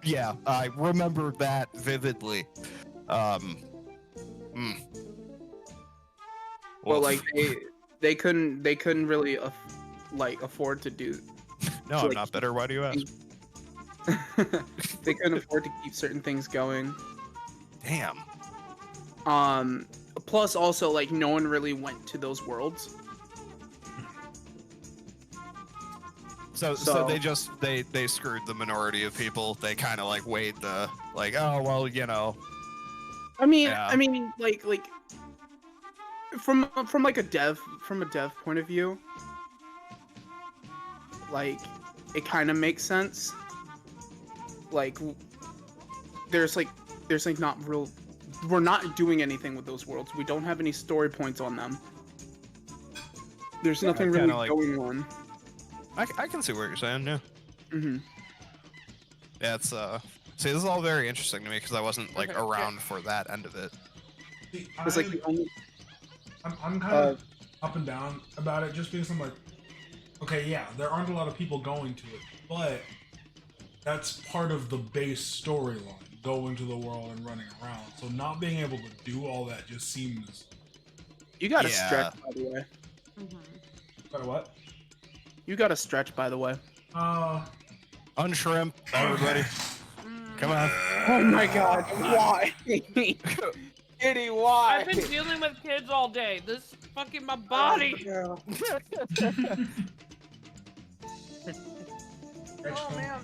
yeah, I remember that vividly. Mm. Well, Oof. like they couldn't really afford to do. no, to, I'm like, not bitter. Why do you ask? They couldn't afford to keep certain things going. Damn. Plus also like no one really went to those worlds. So they just they screwed the minority of people. They kind of like weighed the like, oh well, you know. I mean, Yeah. like from like a dev point of view, like it kind of makes sense. Like there's like not real. We're not doing anything with those worlds. We don't have any story points on them. There's nothing really like- going on. I can see what you're saying. Yeah. Mm-hmm. Yeah, it's See, this is all very interesting to me because I wasn't like Okay, around for that end of it. See, It's like the only. I'm kind of up and down about it just because I'm like, okay, yeah, there aren't a lot of people going to it, but that's part of the base storyline, going to the world and running around. So not being able to do all that just seems. You got to Yeah. stretch, by the way. But what? You got to stretch, by the way. Unshrimp, everybody. Come on. Oh my God! Why? Kitty, why? I've been dealing with kids all day. This fucking my body. Oh, Oh man.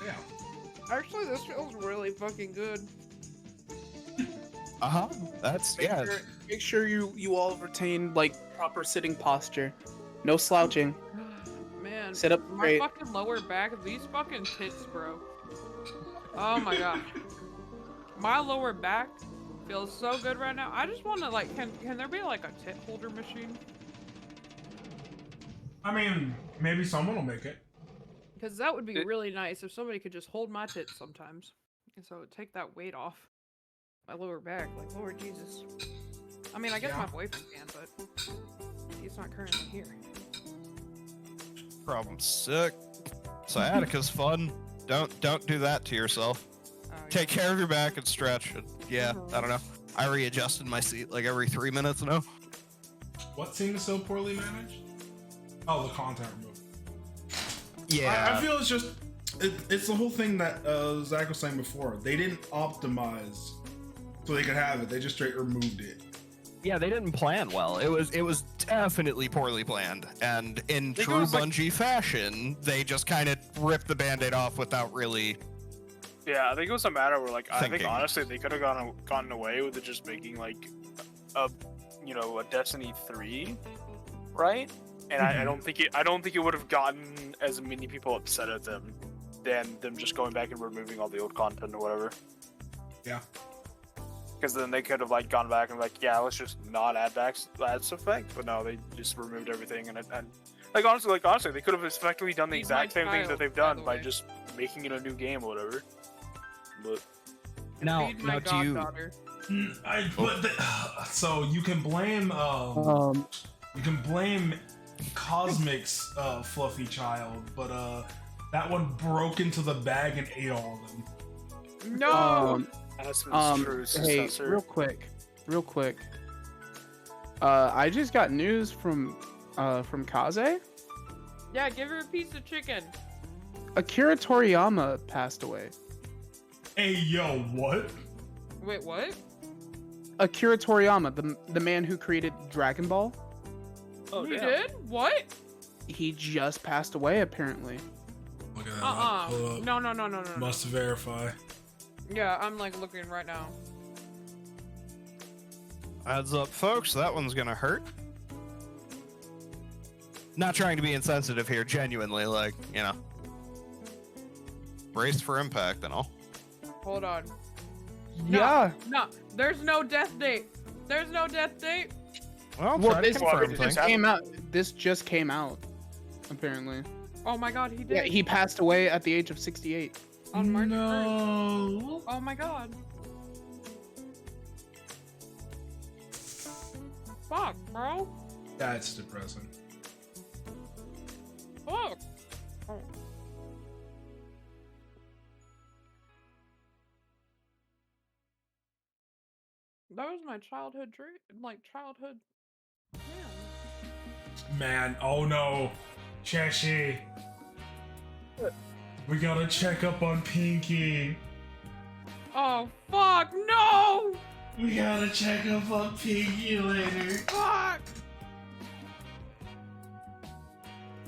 Yeah. Actually, this feels really fucking good. That's Make sure you all retain like proper sitting posture. No slouching. Man, Sit up my straight. fucking lower back, these fucking tits, bro. Oh my god. My lower back feels so good right now. I just want to like, can there be like a tit holder machine? I mean, maybe someone will make it. Because that would be really nice if somebody could just hold my tits sometimes. And so it would take that weight off my lower back. Like, Lord Jesus. I mean, I guess Yeah. my boyfriend can, but he's not currently here. problem sick. Sciatica's fun. Don't do that to yourself. Oh, yeah. Take care of your back and stretch. And yeah, Mhm. I don't know. I readjusted my seat like every 3 minutes now. What seems so poorly managed? Oh, the content removal. Yeah. I feel it's just it's the whole thing that Zach was saying before. They didn't optimize so they could have it. They just straight removed it. Yeah, they didn't plan well. It was definitely poorly planned, and in Think it true was, like- Bungie fashion, they just kind of ripped the Band-Aid off without really. Yeah, I think it was a matter where, like, I think Thinking. honestly they could have gotten away with it just making like a Destiny 3, right? And I don't think it would have gotten as many people upset at them than them just going back and removing all the old content or whatever. Yeah. Because then they could have like gone back and like, yeah, let's just not add that effect. But no, they just removed everything, and like honestly, they could have effectively done the He's exact my same thing that child, they've by done the by way. just making it a new game or whatever. But Feed my goddaughter. So you can blame Cosmic's fluffy child, but that one broke into the bag and ate all of them. No! that's true. Hey, Successor. real quick. I just got news from Kaze. Yeah, give her a piece of chicken. Akira Toriyama passed away. Hey, yo, what? Wait, what? Akira Toriyama, the man who created Dragon Ball, Oh, You damn. did? What? he just passed away apparently. Look at that. No. Must verify. Yeah, I'm like looking right now. Heads up, folks. That one's gonna hurt. Not trying to be insensitive here, genuinely, like, you know. Brace for impact and all. Hold on. Yeah. No, there's no death date. There's no death date. Well, Well, try to this confirm just things. came out. This just came out. Apparently. Oh my god, he did. Yeah, he passed away at the age of 68. On March 1st. No. Oh my god. Fuck, bro. That's depressing. Fuck. Oh. That was my childhood dream, like childhood. Yeah. Man, oh no. Cheshi. We gotta check up on Pinky. Oh fuck, no! We gotta check up on Pinky later. Fuck!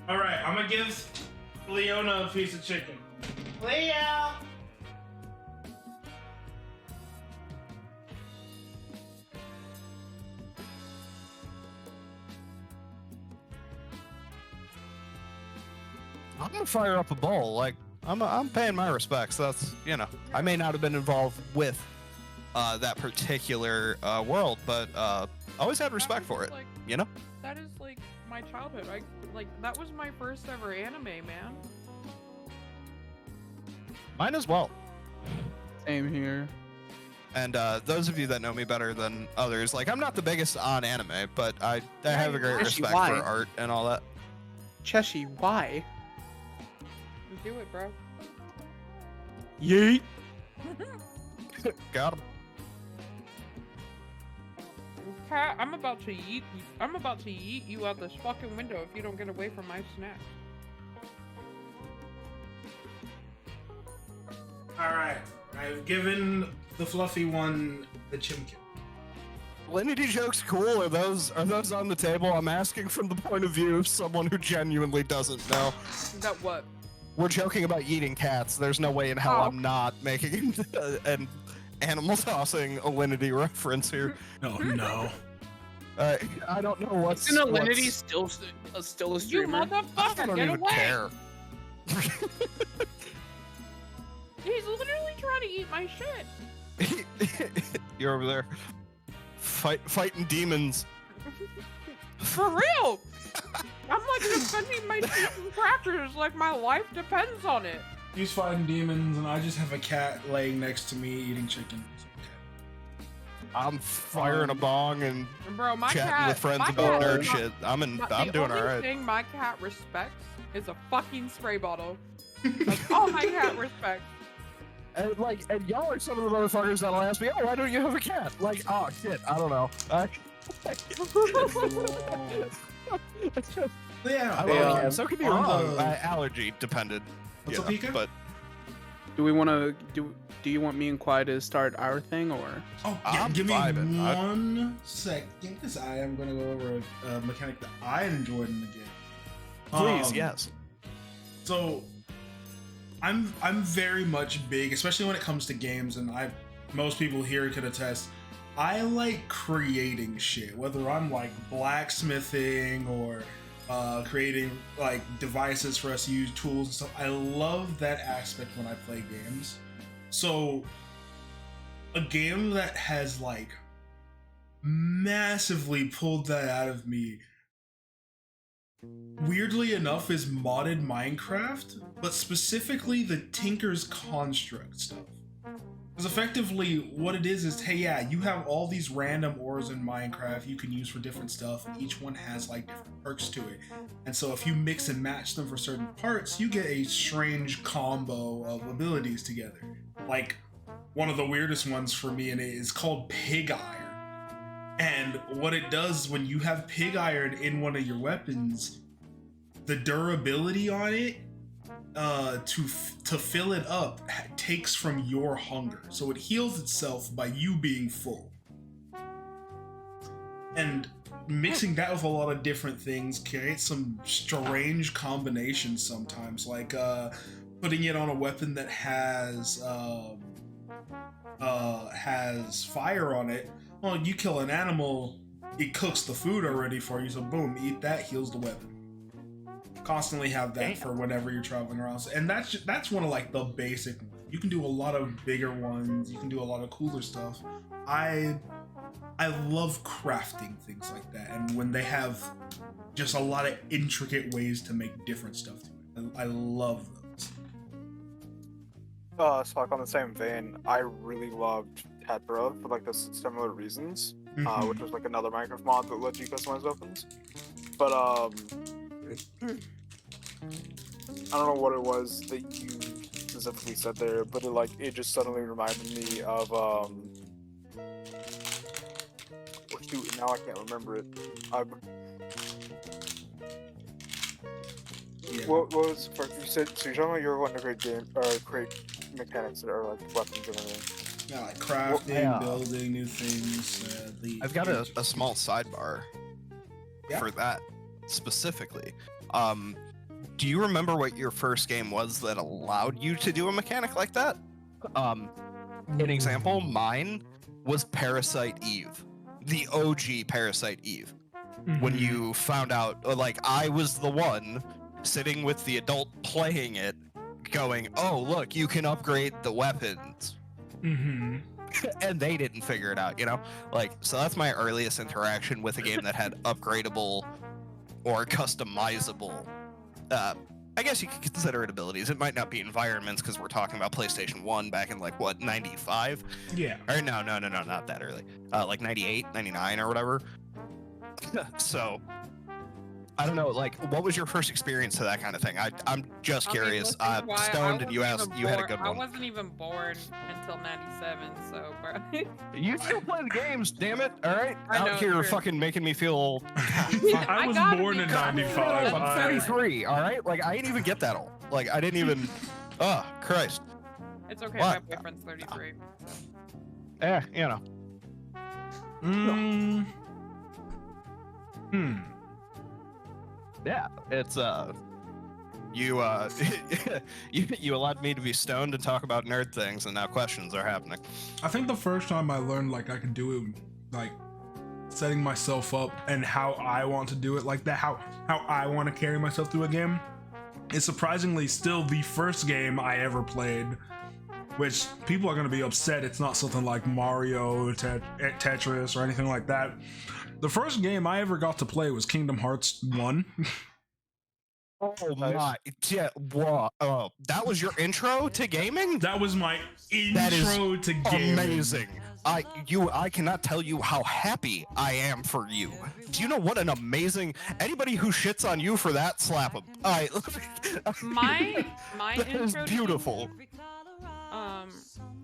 Alright, I'm gonna give Leona a piece of chicken. Leo! I'm gonna fire up a bowl. Like I'm paying my respects. That's I may not have been involved with that particular world, but always had respect for it. Like, You know. that is like my childhood. That was my first ever anime, man. Mine as well. Same here. And those of you that know me better than others, like I'm not the biggest on anime, but I have a great Actually, respect why? for art and all that. Cheshi, why? Do it, bro. Yeet. Got him. Cat, I'm about to yeet you out this fucking window if you don't get away from my snack. Alright, I've given the fluffy one the chimkin. Linity jokes cool. Are those on the table? I'm asking from the point of view of someone who genuinely doesn't know. That what? We're joking about eating cats. There's no way in hell Oh. I'm not making an animal tossing Alinity reference here. Oh no. I don't know what's. Isn't Alinity what's- still a You streamer? I motherfucker, don't get even away! care. He's literally trying to eat my shit. You're over there, fighting demons. For real! I'm like defending my cheese and crackers like my life depends on it. He's fighting demons, and I just have a cat laying next to me eating chicken. It's okay. I'm firing a bong and And bro, my chatting cat, with friends my about cat- nerd shit. I'm doing the all only right. thing my cat respects is a fucking spray bottle. That's all my cat respects. And y'all are some of the motherfuckers that'll ask me, "Oh, why don't you have a cat?" Like, oh shit, I don't know. Yeah, I Yeah. love cats. So can be on wrong. the- Allergy dependent. What's you up, know, Hika? But Do we want to do you want me and Qui to start our thing or? Oh, yeah, I'm give me vibing. 1 second, because I am going to go over a mechanic that I enjoyed in the game. please, yes. So, I'm very much big, especially when it comes to games, and most people here could attest. I like creating shit, whether I'm like blacksmithing or creating like devices for us to use, tools and stuff. I love that aspect when I play games. So a game that has like massively pulled that out of me, weirdly enough, is modded Minecraft, but specifically the Tinker's Construct stuff. Because effectively, what it is, hey, yeah, you have all these random ores in Minecraft you can use for different stuff, and each one has like different perks to it. And so if you mix and match them for certain parts, you get a strange combo of abilities together. Like, one of the weirdest ones for me in it is called Pig Iron. And what it does when you have Pig Iron in one of your weapons, the durability on it, to fill it up, takes from your hunger, so it heals itself by you being full. And mixing that with a lot of different things creates some strange combinations sometimes, like putting it on a weapon that has fire on it. Well, you kill an animal, it cooks the food already for you, so boom, eat that, heals the weapon. Constantly have that for whenever you're traveling around, and that's one of like the basic ones. You can do a lot of bigger ones, you can do a lot of cooler stuff. I love crafting things like that, and when they have just a lot of intricate ways to make different stuff to it, I love those. So like on the same vein, I really loved Tetra for like the similar reasons, which was like another Minecraft mod that lets you customize weapons. But I don't know what it was that you specifically said there, but it just suddenly reminded me of oh shoot, now I can't remember it. Yeah. What was first you said? So you're talking about you were wanting to create game or create mechanics that are like weapons and everything. Yeah, like crafting, building new things. I've got a small sidebar for that specifically. Do you remember what your first game was that allowed you to do a mechanic like that? An example, mine was Parasite Eve, the OG Parasite Eve. When you found out, like, I was the one sitting with the adult playing it, going, "Oh, look, you can upgrade the weapons." And they didn't figure it out, you know? Like, so that's my earliest interaction with a game that had upgradable or customizable, I guess you could consider it abilities. It might not be environments because we're talking about PlayStation 1 back in, like, what, 95? Yeah. Or no, not that early. Like 98, 99 or whatever. So, I don't know, like, what was your first experience to that kind of thing? I'm just curious. Stoned, and you had a good one. I wasn't even born until 97, so, bro. You still play the games, damn it, alright? I know, Out here true. fucking making me feel... I was born in 95. I'm 33, alright? Like, I didn't even get that old. Like, I didn't even... Oh, Christ. It's okay, What? my boyfriend's 33. You know. Yeah, it's you you allowed me to be stoned and talk about nerd things, and now questions are happening. I think the first time I learned like I could do it, like setting myself up and how I want to do it like that, how I want to carry myself through a game, is surprisingly still the first game I ever played. Which people are going to be upset. It's not something like Mario, Tetris, or anything like that. The first game I ever got to play was Kingdom Hearts 1. Oh my, yeah, wow. Oh, that was your intro to gaming? That was my intro to gaming. Amazing. I cannot tell you how happy I am for you. Do you know what an amazing... Anybody who shits on you for that, slap them. My that intro is to beautiful.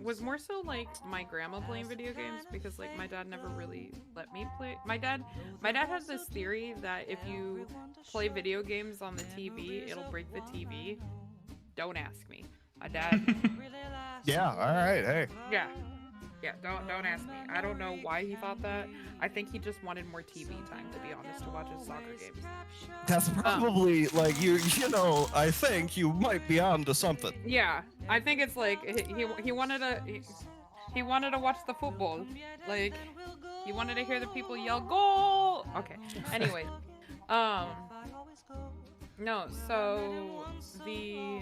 was more so like my grandma playing video games, because like my dad never really let me play. My dad has this theory that if you play video games on the TV, it'll break the TV. Don't ask me. My dad. Yeah, all right, hey. Yeah, don't ask me. I don't know why he thought that. I think he just wanted more TV time, to be honest, to watch his soccer games. That's probably like you know, I think you might be on to something. Yeah, I think it's like he wanted to watch the football. Like he wanted to hear the people yell goal. Okay. Anyway, no, so the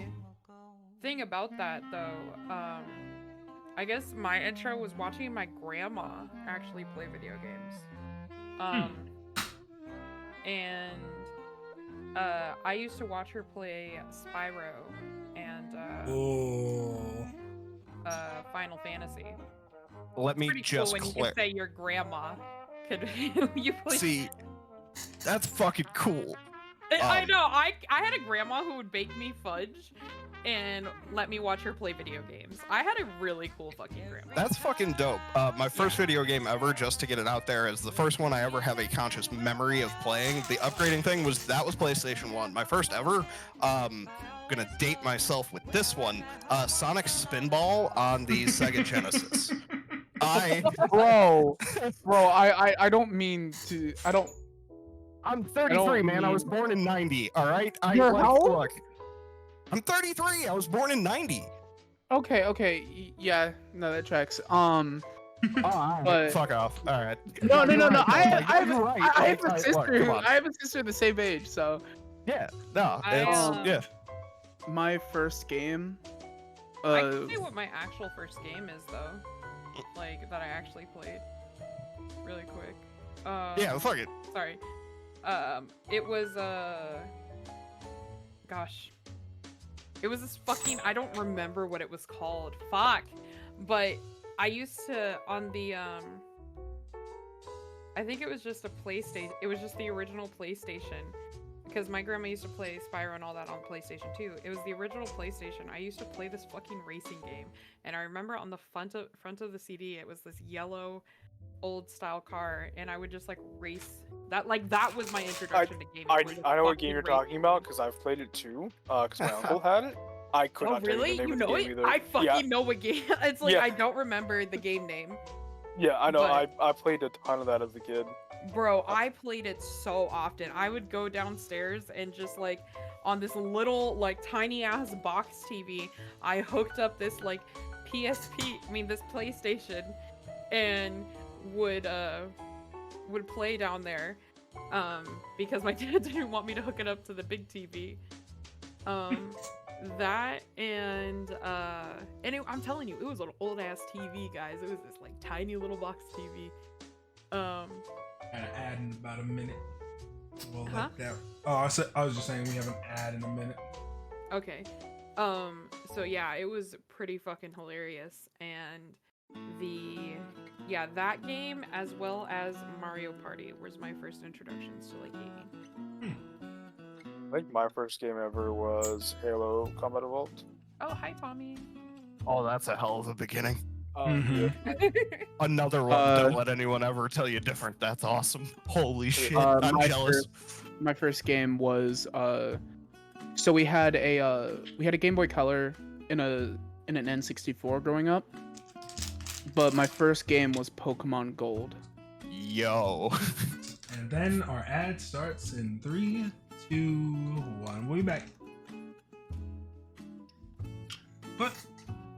thing about that though, I guess my intro was watching my grandma actually play video games. And I used to watch her play Spyro and Final Fantasy. Let me Pretty just cool when you can say your grandma could you play. See, that's fucking cool. I know. I had a grandma who would bake me fudge and let me watch her play video games. I had a really cool fucking grandma. That's fucking dope. My first video game ever, just to get it out there, is the first one I ever have a conscious memory of playing. The upgrading thing was PlayStation 1. My first ever. Gonna date myself with this one. Sonic Spinball on the Sega Genesis. Bro, I don't mean to. I'm 33, man. I was born in 90. All right. You're how old? Look, I'm 33. I was born in 90. Okay. Yeah, no, that tracks. But fuck off. All right. No. I have Right. a sister. Come on. I have a sister the same age, so. Yeah. No. It's yeah. My first game. I can say what my actual first game is though, like that I actually played. Really quick. Yeah. Fuck it. Sorry. It was gosh. It was this fucking, I don't remember what it was called. Fuck. But I used to, on the, I think it was just a PlayStation. It was just the original PlayStation. Because my grandma used to play Spyro and all that on PlayStation 2. It was the original PlayStation. I used to play this fucking racing game. And I remember on the front of the CD, it was this yellow old style car. And I would just like race. That was my introduction to gaming. I know what game you're talking about because I've played it too. Because my uncle had it. I could not tell really? you the name You of the know game it? either. I fucking know what game. It's like Yeah. I don't remember the game name. Yeah, I know. But- I played a ton of that as a kid. Bro, I played it so often. I would go downstairs and just like on this little like tiny ass box TV, I hooked up this like this PlayStation and would play down there because my dad didn't want me to hook it up to the big TV. That and I'm telling you, it was an old ass TV, guys. It was this like tiny little box TV. Got an ad in about a minute. Well, Huh? like that. Oh, I was just saying we have an ad in a minute. Okay. So yeah, it was pretty fucking hilarious. And that game as well as Mario Party was my first introductions to like gaming. I think my first game ever was Halo Combat Evolved. Oh, hi Tommy. Oh, that's a hell of a beginning. Mhm. Another one. Don't let anyone ever tell you different. That's awesome. Holy shit. I'm my jealous. My first game was so we had a Game Boy Color in an N64 growing up, but my first game was Pokemon Gold. Yo. And then our ad starts in 3, 2, 1. We'll be back. But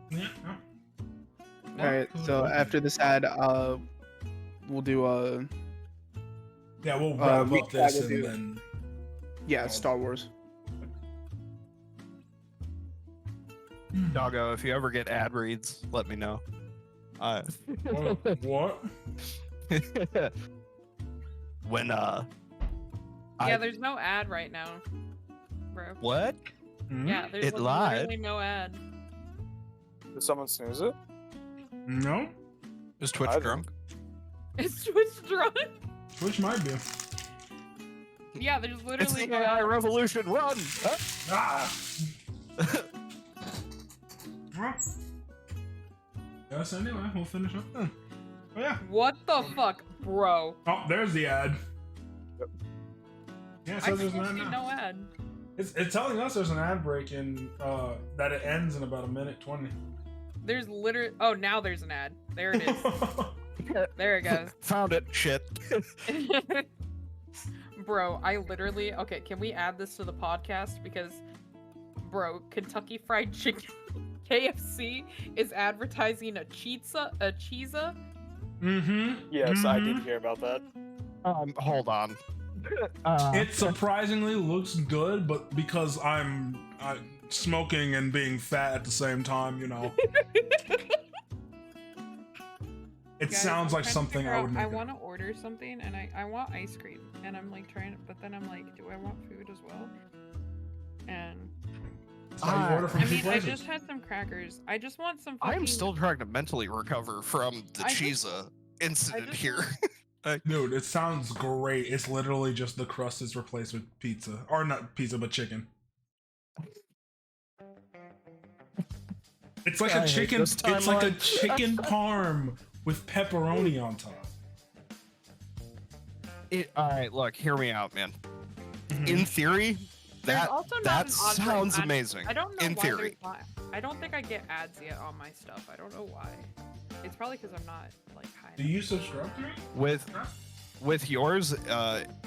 yeah. All right, so after this ad, we'll do Yeah, we'll wrap up this we'll and do- then Star Wars. Doggo, if you ever get ad reads, let me know. What? When Yeah, I- there's no ad right now, bro. what? Hmm? Yeah, there's It literally lied. no ad. Did someone snooze it? No? Is Twitch I drunk? Is Twitch drunk? Which might be. Yeah, there's It's literally the no AI ad. revolution. Run! Ah! Well, yes, anyway, we'll finish up then. Oh, yeah. What the fuck, bro? Oh, there's the ad. Yeah, it I says there's an still ad see now. no ad. It's telling us there's an ad break in that it ends in about 1:20. There's literally. Oh, now there's an ad. There it is. There it goes. Found it. Shit. Bro, I literally. Okay, can we add this to the podcast? Because, bro, Kentucky Fried Chicken KFC is advertising a cheesa. Mm-hmm. Yes, I did hear about that. Hold on. It surprisingly looks good, but because I'm smoking and being fat at the same time, you know. It Guys, sounds I'm like trying to something figure I out- would make. I want to order something, and I want ice cream, and I'm like trying, but then I'm like, do I want food as well? And That's how you order from I two mean, I places. just had some crackers. I just want some. Fucking... I'm still trying to mentally recover from the I just- cheesa incident just- here. Dude, it sounds great. It's literally just the crust is replaced with pizza. Or not pizza, but chicken. It's like I a hate chicken. this It's like a timeline. chicken parm with pepperoni on top. All right, look, hear me out, man. Mhm. In theory, There's that also not that an odd sounds break. amazing. I don't know in why theory. there's not. I don't think I get ads yet on my stuff. I don't know why. It's probably because I'm not like high. Do you subscribe to me? With yours,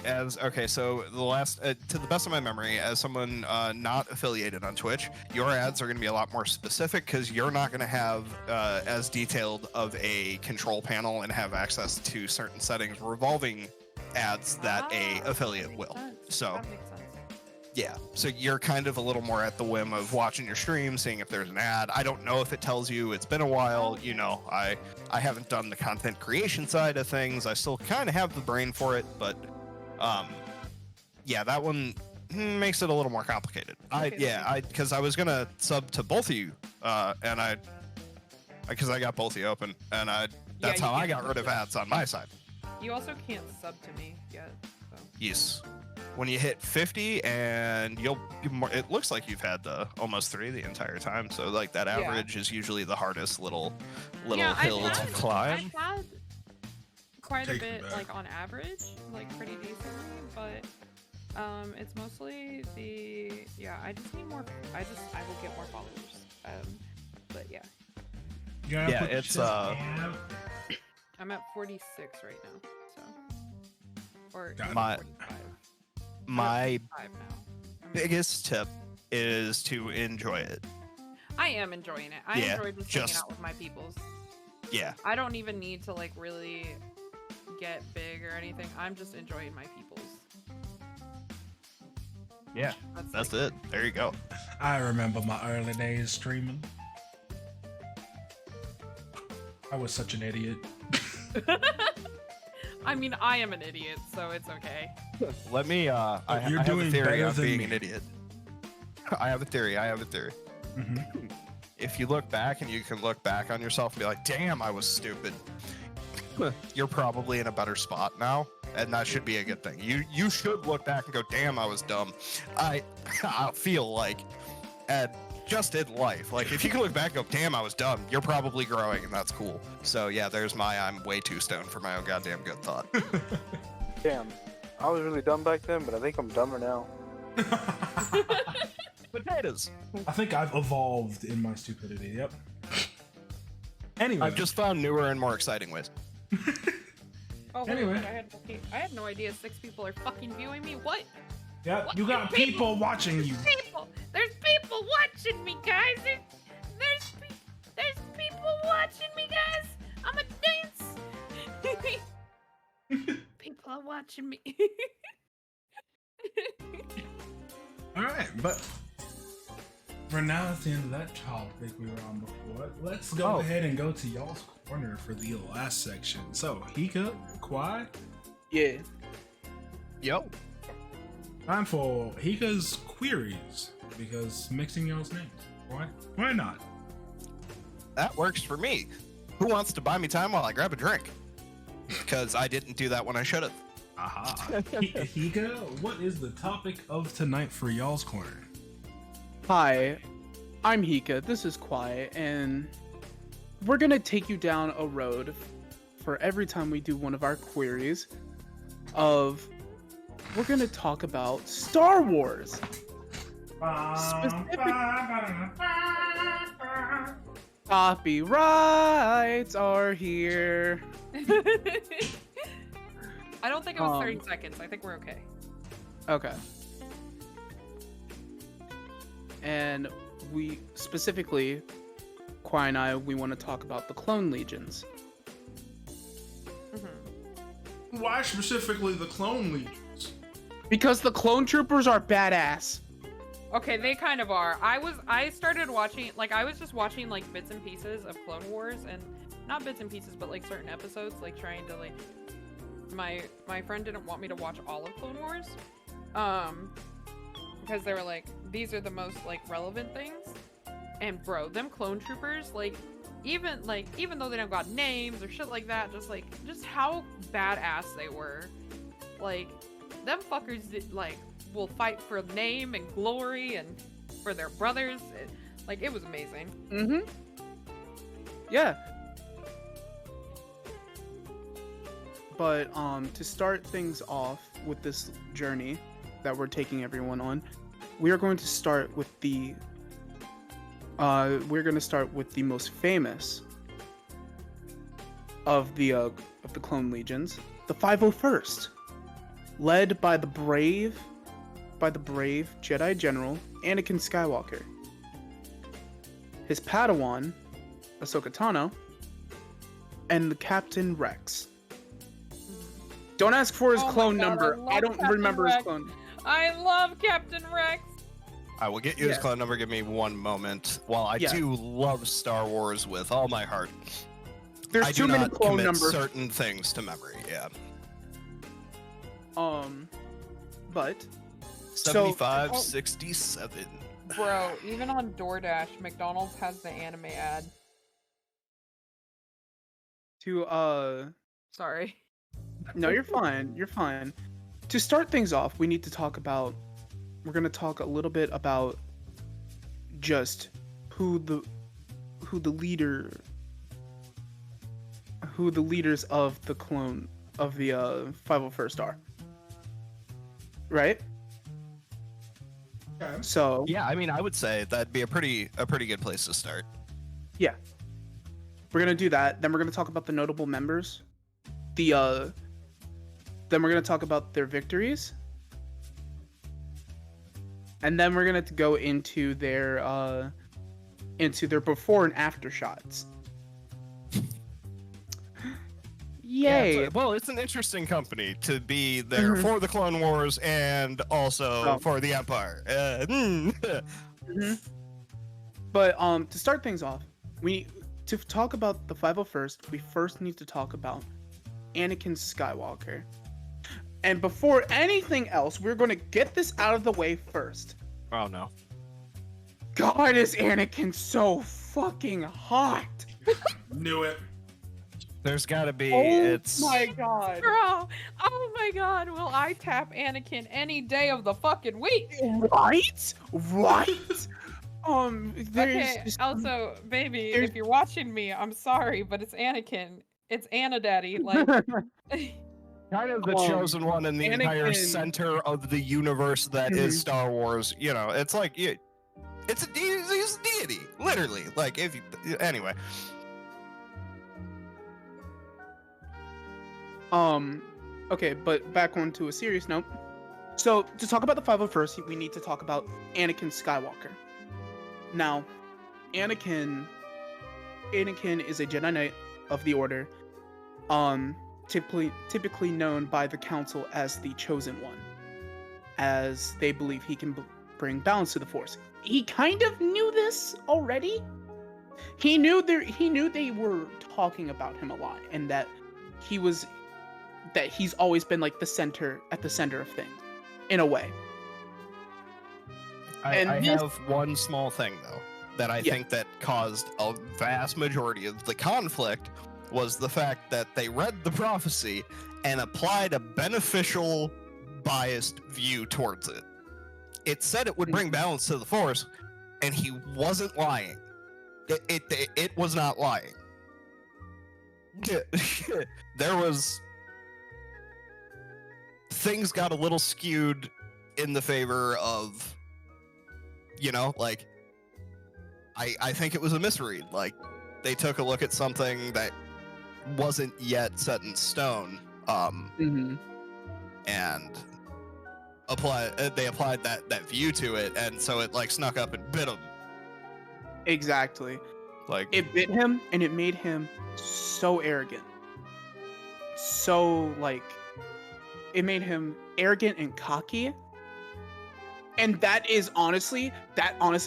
as okay, so the last, to the best of my memory, as someone not affiliated on Twitch, your ads are going to be a lot more specific because you're not going to have as detailed of a control panel and have access to certain settings revolving ads that a Ah, affiliate that will. makes sense. So That makes sense. yeah, so you're kind of a little more at the whim of watching your stream, seeing if there's an ad. I don't know if it tells you. It's been a while. You know, I haven't done the content creation side of things. I still kind of have the brain for it, but yeah, that one makes it a little more complicated. Because I was gonna sub to both of you, and because I got both of you open, and that's how I got rid of ads on my side. You also can't sub to me yet. So. Yes. When you hit 50, and it looks like you've had almost 3 the entire time. So like that average is usually the hardest little hill to climb. I've had quite a bit, like on average, like pretty decently, but it's mostly I just need more. I will get more followers. But yeah. Yeah, it's I'm at 46 right now, so or my 45. My 45 now. biggest tip is to enjoy it. I am enjoying it. I enjoy just hanging out with my peoples. Yeah. I don't even need to like really get big or anything. I'm just enjoying my peoples. Yeah, that's it. There you go. I remember my early days streaming. I was such an idiot. I mean, I am an idiot, so it's okay. Let me. You're I have doing a theory better of than being me. an idiot. I have a theory. Mm-hmm. If you look back and you can look back on yourself and be like, "Damn, I was stupid," you're probably in a better spot now, and that should be a good thing. You should look back and go, "Damn, I was dumb." I feel like, just in life, like if you can look back and go, "Damn, I was dumb," you're probably growing, and that's cool. So yeah, there's my I'm way too stoned for my own goddamn good thought. Damn, I was really dumb back then, but I think I'm dumber now. Potatoes. I think I've evolved in my stupidity. Yep. Anyway, I've just found newer and more exciting ways. Oh, wait, Anyway. I had no idea 6 people are fucking viewing me. What? yeah, What? you got people watching you. There's people watching me, guys. There's people watching me, guys. I'm a dance. People are watching me. All right, but we're now at the end of that topic we were on before. Let's go ahead and go to y'all's corner for the last section. So, Hika, Qui, Yeah. Yo. time for Hika's Qui-ries, because mixing y'all's names. Why not? That works for me. Who wants to buy me time while I grab a drink? Because I didn't do that when I should have. Aha. Hika, what is the topic of tonight for y'all's corner? Hi, I'm Hika. This is Qui, and we're gonna take you down a road for every time we do one of our queries. We're gonna talk about Star Wars. Copyrights are here. I don't think it was 30 seconds. I think we're okay. Okay. And we specifically, Qui and I, we want to talk about the Clone Legions. Why specifically the Clone Legions? Because the Clone Troopers are badass. Okay, they kind of are. I started watching, like, I was just watching, like, bits and pieces of Clone Wars, and not bits and pieces, but, like, certain episodes, like, trying to, like, my friend didn't want me to watch all of Clone Wars, because they were like, these are the most, like, relevant things, and bro, them Clone Troopers, like, even though they don't got names or shit like that, just how badass they were, like, them fuckers, like, will fight for name and glory and for their brothers. It was amazing. Mm-hmm. Yeah. But to start things off with this journey that we're taking everyone on, we are going to start with the most famous of the Clone Legions, the 501st, led by the brave Jedi General Anakin Skywalker, his Padawan Ahsoka Tano, and the Captain Rex. Don't ask for his clone number. I don't remember his clone. I love Captain Rex. I will get you his clone number. Give me one moment. While I do love Star Wars with all my heart, there's too many clone commit numbers. Certain things to memory. Yeah. But 75, 67. Bro, even on DoorDash, McDonald's has the anime ad. Sorry. No, you're fine. You're fine. To start things off, we need to talk about. We're gonna talk a little bit about just who the leaders of the clone of the 501st are. Right? Okay. So Yeah, I mean, I would say that'd be a pretty good place to start. yeah, we're gonna do that. Then we're gonna talk about the notable members. Then we're gonna talk about their victories, and then we're gonna go into their before and after shots. Yay! Yeah, well, it's an interesting company to be there for the Clone Wars and also for the Empire. But to start things off, to talk about the 501st, we first need to talk about Anakin Skywalker. And before anything else, we're going to get this out of the way first. Oh no. God, is Anakin so fucking hot? Knew it. There's gotta be. Oh It's my god. Bro, oh my god, will I tap Anakin any day of the fucking week? Right? There's Okay, just- also, baby, there's- if you're watching me, I'm sorry, but it's Anakin. It's Anna Daddy. Like, kind of the chosen one in the entire Anakin- center of the universe that is Star Wars. You know, it's like it's he's a deity, literally. Like if you, anyway. Okay, but back on to a serious note. So, to talk about the 501st, we need to talk about Anakin Skywalker. Now, Anakin is a Jedi Knight of the Order, typically known by the Council as the Chosen One, as they believe he can bring balance to the Force. He kind of knew this already. He knew they were talking about him a lot, and that he's always been like the center of things, in a way. I And this- have one small thing though that I think that caused a vast majority of the conflict was the fact that they read the prophecy and applied a beneficial, biased view towards it. It said it would bring balance to the Force, and he wasn't lying. It was not lying. There was things got a little skewed in the favor of, you know, like I think it was a misread. Like they took a look at something that wasn't yet set in stone, and they applied that view to it, and so it like snuck up and bit him. Exactly. Like It bit him, and it made him so arrogant. So, like, it made him arrogant and cocky. And that honestly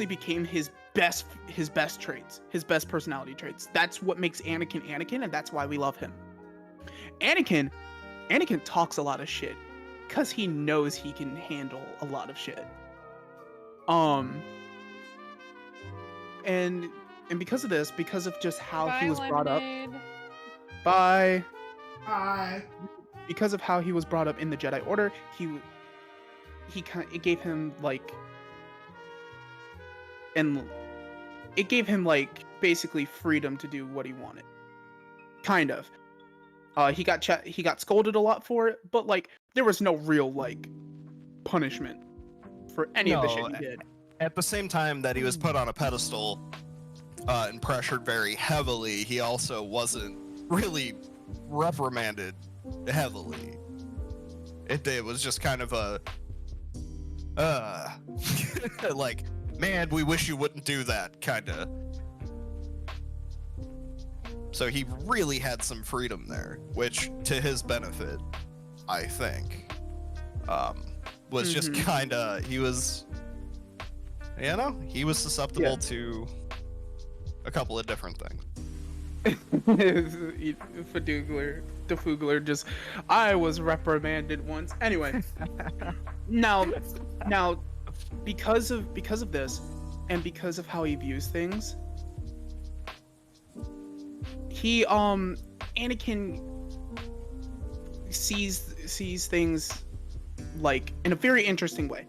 became his best traits, his best personality traits. That's what makes Anakin, and that's why we love him. Anakin talks a lot of shit because he knows he can handle a lot of shit. And because of this, because of just how he was brought up. Bye. Hi. Because of how he was brought up in the Jedi Order, it gave him basically freedom to do what he wanted. Kind of. He got scolded a lot for it, but like there was no real like punishment for any of the shit he did. At the same time that he was put on a pedestal and pressured very heavily, he also wasn't really reprimanded heavily. It was just kind of a like, man, we wish you wouldn't do that, kinda. So he really had some freedom there, which to his benefit, I think, was just kinda, he was susceptible to a couple of different things. Defugler just, I was reprimanded once. Anyway, now, because of this, and because of how he views things, Anakin sees things like in a very interesting way.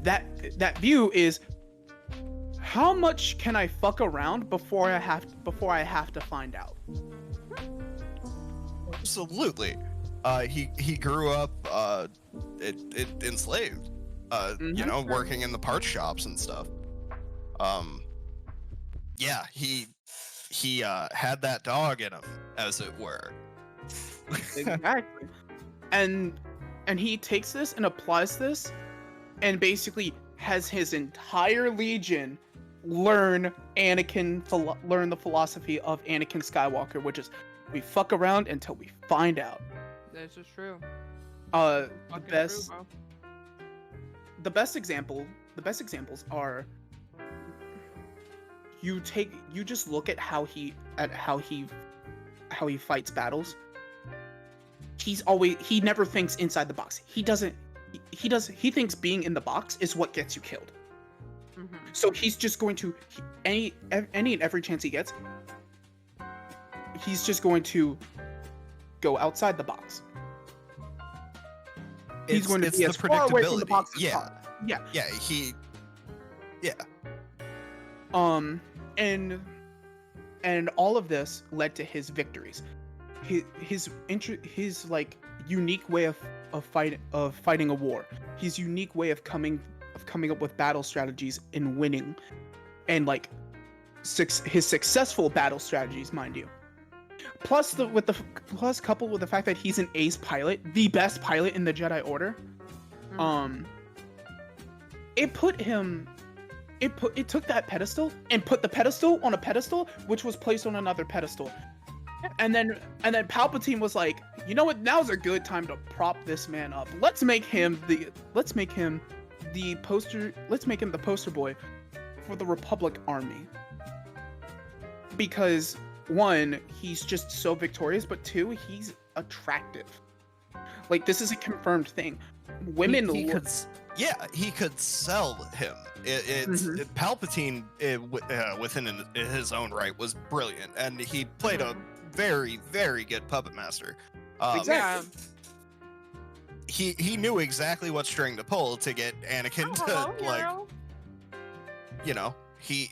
That view is, how much can I fuck around before I have to find out? Absolutely. He grew up enslaved. You know, working in the parts shops and stuff. Yeah, he had that dog in him, as it were. Exactly. And he takes this and applies this, and basically has his entire legion learn the philosophy of Anakin Skywalker, which is, we fuck around until we find out. This is true. The Fucking true, bro. best examples are, you just look at how he fights battles. He never thinks inside the box. He thinks being in the box is what gets you killed. Mm-hmm. So he's just going to, any and every chance he gets, he's just going to go outside the box. He's going to be as far away from the box as possible. And all of this led to his victories. His like unique way of fighting a war. His unique way of coming up with battle strategies and winning, and like his successful battle strategies, mind you. Plus coupled with the fact that he's an ace pilot, the best pilot in the Jedi Order. It took that pedestal and put the pedestal on a pedestal, which was placed on another pedestal. And then Palpatine was like, you know what? Now's a good time to prop this man up. Let's make him the poster boy for the Republic Army. Because one, he's just so victorious, but two, he's attractive. Like, this is a confirmed thing. Women he could sell him. Palpatine within his own right was brilliant, and he played a very, very good puppet master. Exactly. He knew exactly what string to pull to get Anakin to he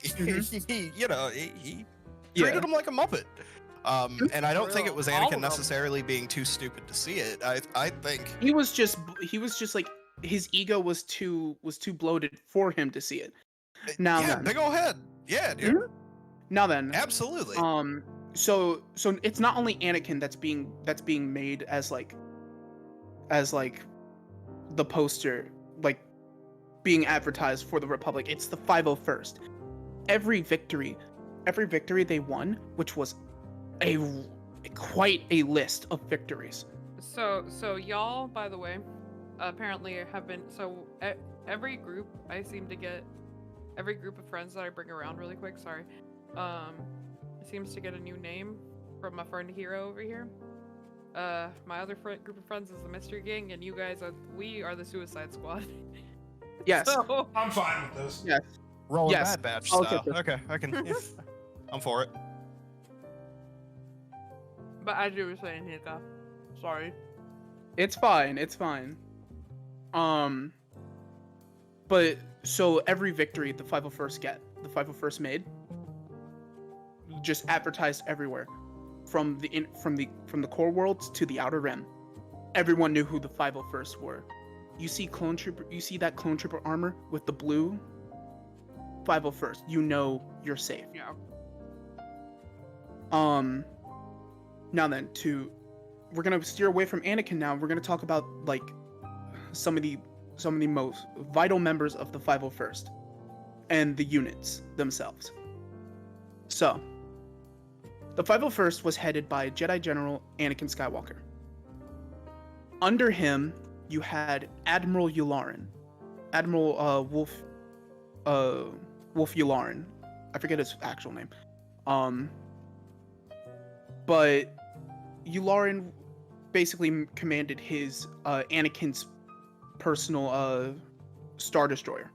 treated him like a Muppet. And I don't think it was Anakin necessarily being too stupid to see it. I think he was just like, his ego was too bloated for him to see it. Now then, big ol' head. Yeah, dude. Mm-hmm. Now then, absolutely. So it's not only Anakin that's being made as like the poster, like being advertised for the Republic. It's the 501st. Every victory they won, which was quite a list of victories. So y'all, by the way, apparently have been, every group of friends that I bring around really quick, seems to get a new name from my friend Hero over here. My other group of friends is the Mystery Gang, and you guys we are the Suicide Squad. Yes. So, I'm fine with this. Yes. Rolling Yes. Bad Batch I'll style. get this. Okay, I can. Yeah, I'm for it. but as you were saying, Hika, sorry. It's fine. But so every victory the 501st made, just advertised everywhere, from the core worlds to the outer rim. Everyone knew who the 501st were. You see that clone trooper armor with the blue 501st. You know you're safe. Yeah. Now then, we're gonna steer away from Anakin now. We're gonna talk about like some of the most vital members of the 501st and the units themselves. So, the 501st was headed by Jedi General Anakin Skywalker. Under him, you had Admiral Yularen, Wolf Yularen. I forget his actual name. but Yularen basically commanded his Anakin's personal Star Destroyer.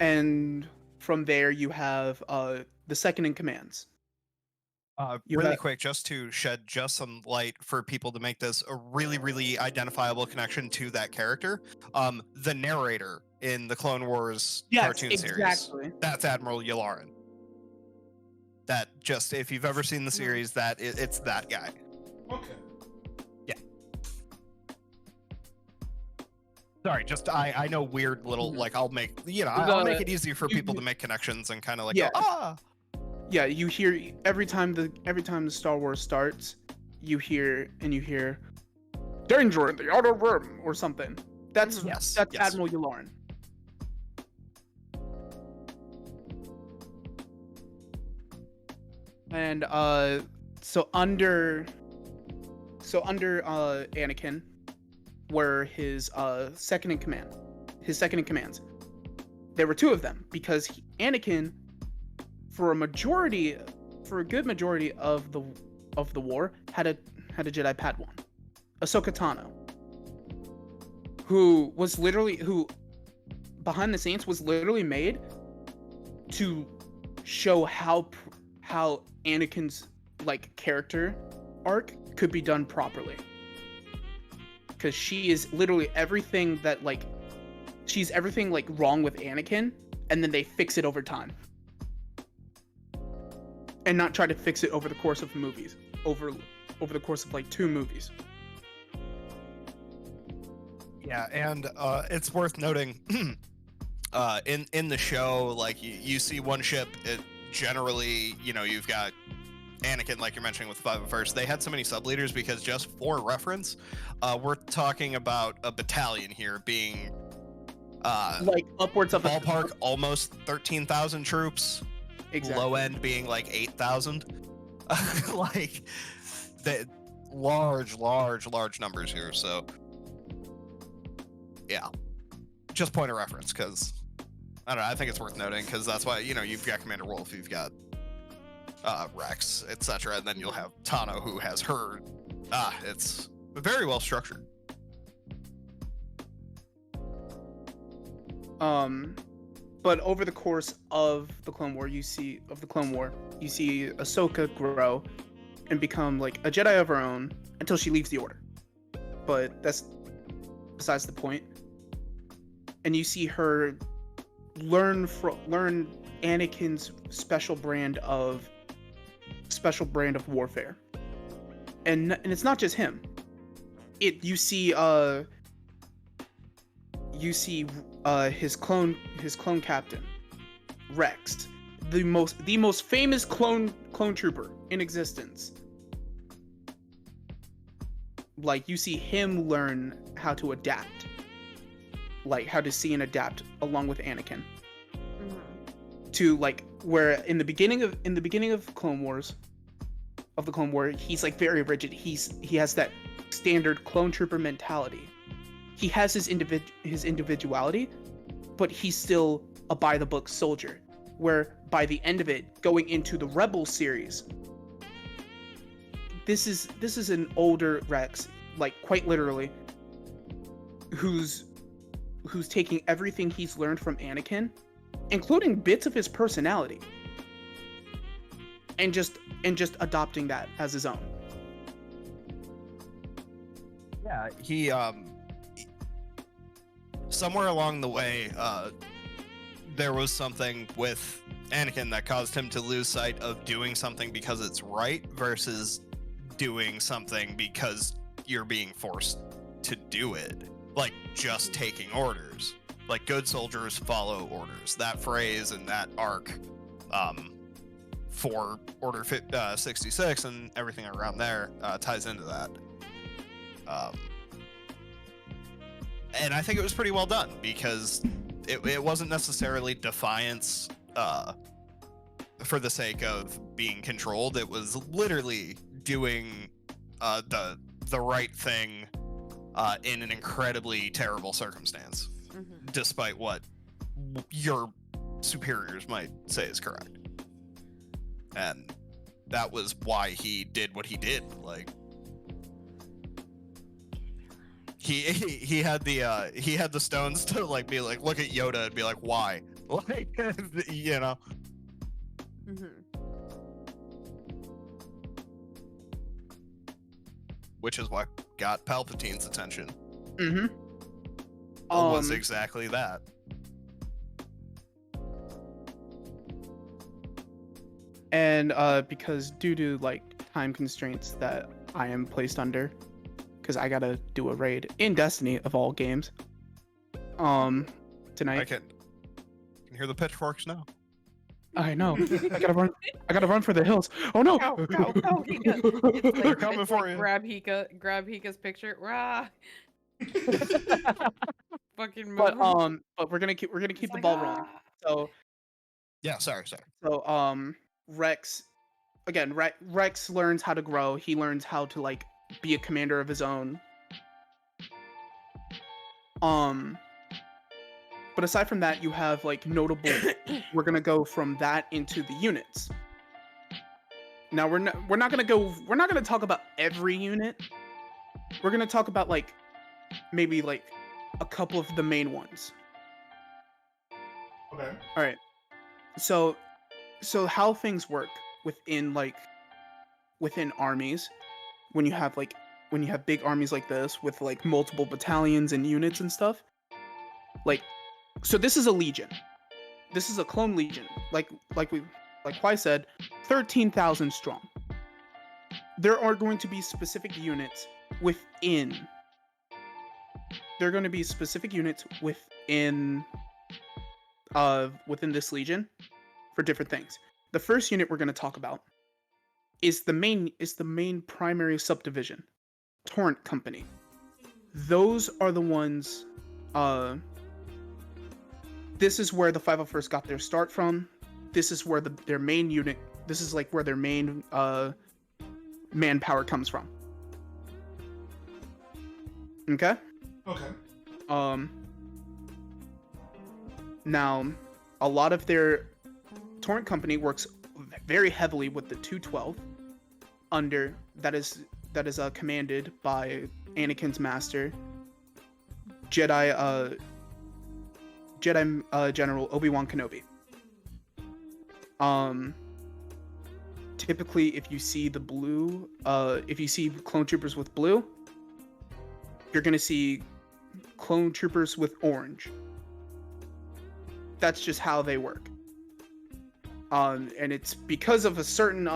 And from there you have the second in commands. Really quick, just to shed just some light for people to make this a really, really identifiable connection to that character. The narrator in the Clone Wars cartoon series, that's Admiral Yularen. That just, if you've ever seen the series, it's that guy. Okay. Yeah. Sorry, just I know weird little I'll make I'll make it easy for people to make connections and kind of go, ah. Yeah, you hear every time the Star Wars starts, you hear danger in the outer rim or something. That's Admiral Yularen. And so under Anakin were his second in commands. There were two of them because Anakin, for a good majority of the war, had a Jedi Padawan, Ahsoka Tano, who behind the scenes was literally made to show how Anakin's character arc could be done properly, because she is literally everything that she's everything wrong with Anakin, and then they fix it over time. And not try to fix it over the course of movies, over the course of 2 movies. Yeah, and it's worth noting, in the show, you see one ship. It generally, you've got Anakin, like you're mentioning with 501st. They had so many sub-leaders because, just for reference, we're talking about a battalion here being upwards of ballpark almost 13,000 troops. Exactly. Low end being 8,000. The large numbers here. So yeah, just point of reference, because I don't know. I think it's worth noting, because that's why you've got Commander Wolf, you've got Rex, etc., and then you'll have Tano, who has her. It's very well structured. But over the course of the Clone War, you see Ahsoka grow and become a Jedi of her own until she leaves the Order. But that's besides the point. And you see her learn Anakin's special brand of warfare. And it's not just him. You see his clone captain, Rex, the most famous clone trooper in existence. You see him learn how to adapt, how to see and adapt along with Anakin. To where in the beginning of the Clone War, he's very rigid. He has that standard clone trooper mentality. He has his individuality, but he's still a by-the-book soldier. Where by the end of it, going into the Rebel series, this is an older Rex, quite literally, who's taking everything he's learned from Anakin, including bits of his personality, and just adopting that as his own. Yeah, he somewhere along the way, there was something with Anakin that caused him to lose sight of doing something because it's right versus doing something because you're being forced to do it. Just taking orders. Good soldiers follow orders. That phrase and that arc for Order 66 and everything around there ties into that. And I think it was pretty well done, because it wasn't necessarily defiance for the sake of being controlled. It was literally doing the right thing in an incredibly terrible circumstance, despite what your superiors might say is correct. and that was why he did what he did. Like, he had the stones to like be like, look at Yoda and be like, why? Like, you know. Which is what got Palpatine's attention. Was exactly that. And because due to like time constraints that I am placed under, because I gotta do a raid in Destiny of all games, tonight. I can hear the pitchforks now. I know. I gotta run. I gotta run for the hills. Oh no! Go, Hika. They're coming for you. Grab Hika's picture. Rah. Fucking move. But we're gonna keep the ball rolling. So Yeah, sorry. So Rex, again, Rex learns how to grow. He learns how to like be a commander of his own. But aside from that, you have like notable. We're gonna go from that into the units. Now we're not gonna talk about every unit. We're gonna talk about like maybe like a couple of the main ones. Okay. All right. So how things work within armies, when you have big armies like this with like multiple battalions and units and stuff, like. So this is a legion. This is a clone legion. Like Qui said, 13,000 strong. There are going to be specific units within. There are going to be specific units within this legion for different things. The first unit we're going to talk about is the main primary subdivision, Torrent Company. Those are the ones. This is where the 501st got their start from. This is where their main unit. This is like where their main manpower comes from. Okay. Okay. Now, a lot of their Torrent Company works very heavily with the 212. That is commanded by Anakin's master, Jedi General Obi-Wan Kenobi. Typically, if you see the blue, if you see clone troopers with blue, you're gonna see clone troopers with orange. That's just how they work. And it's because of a certain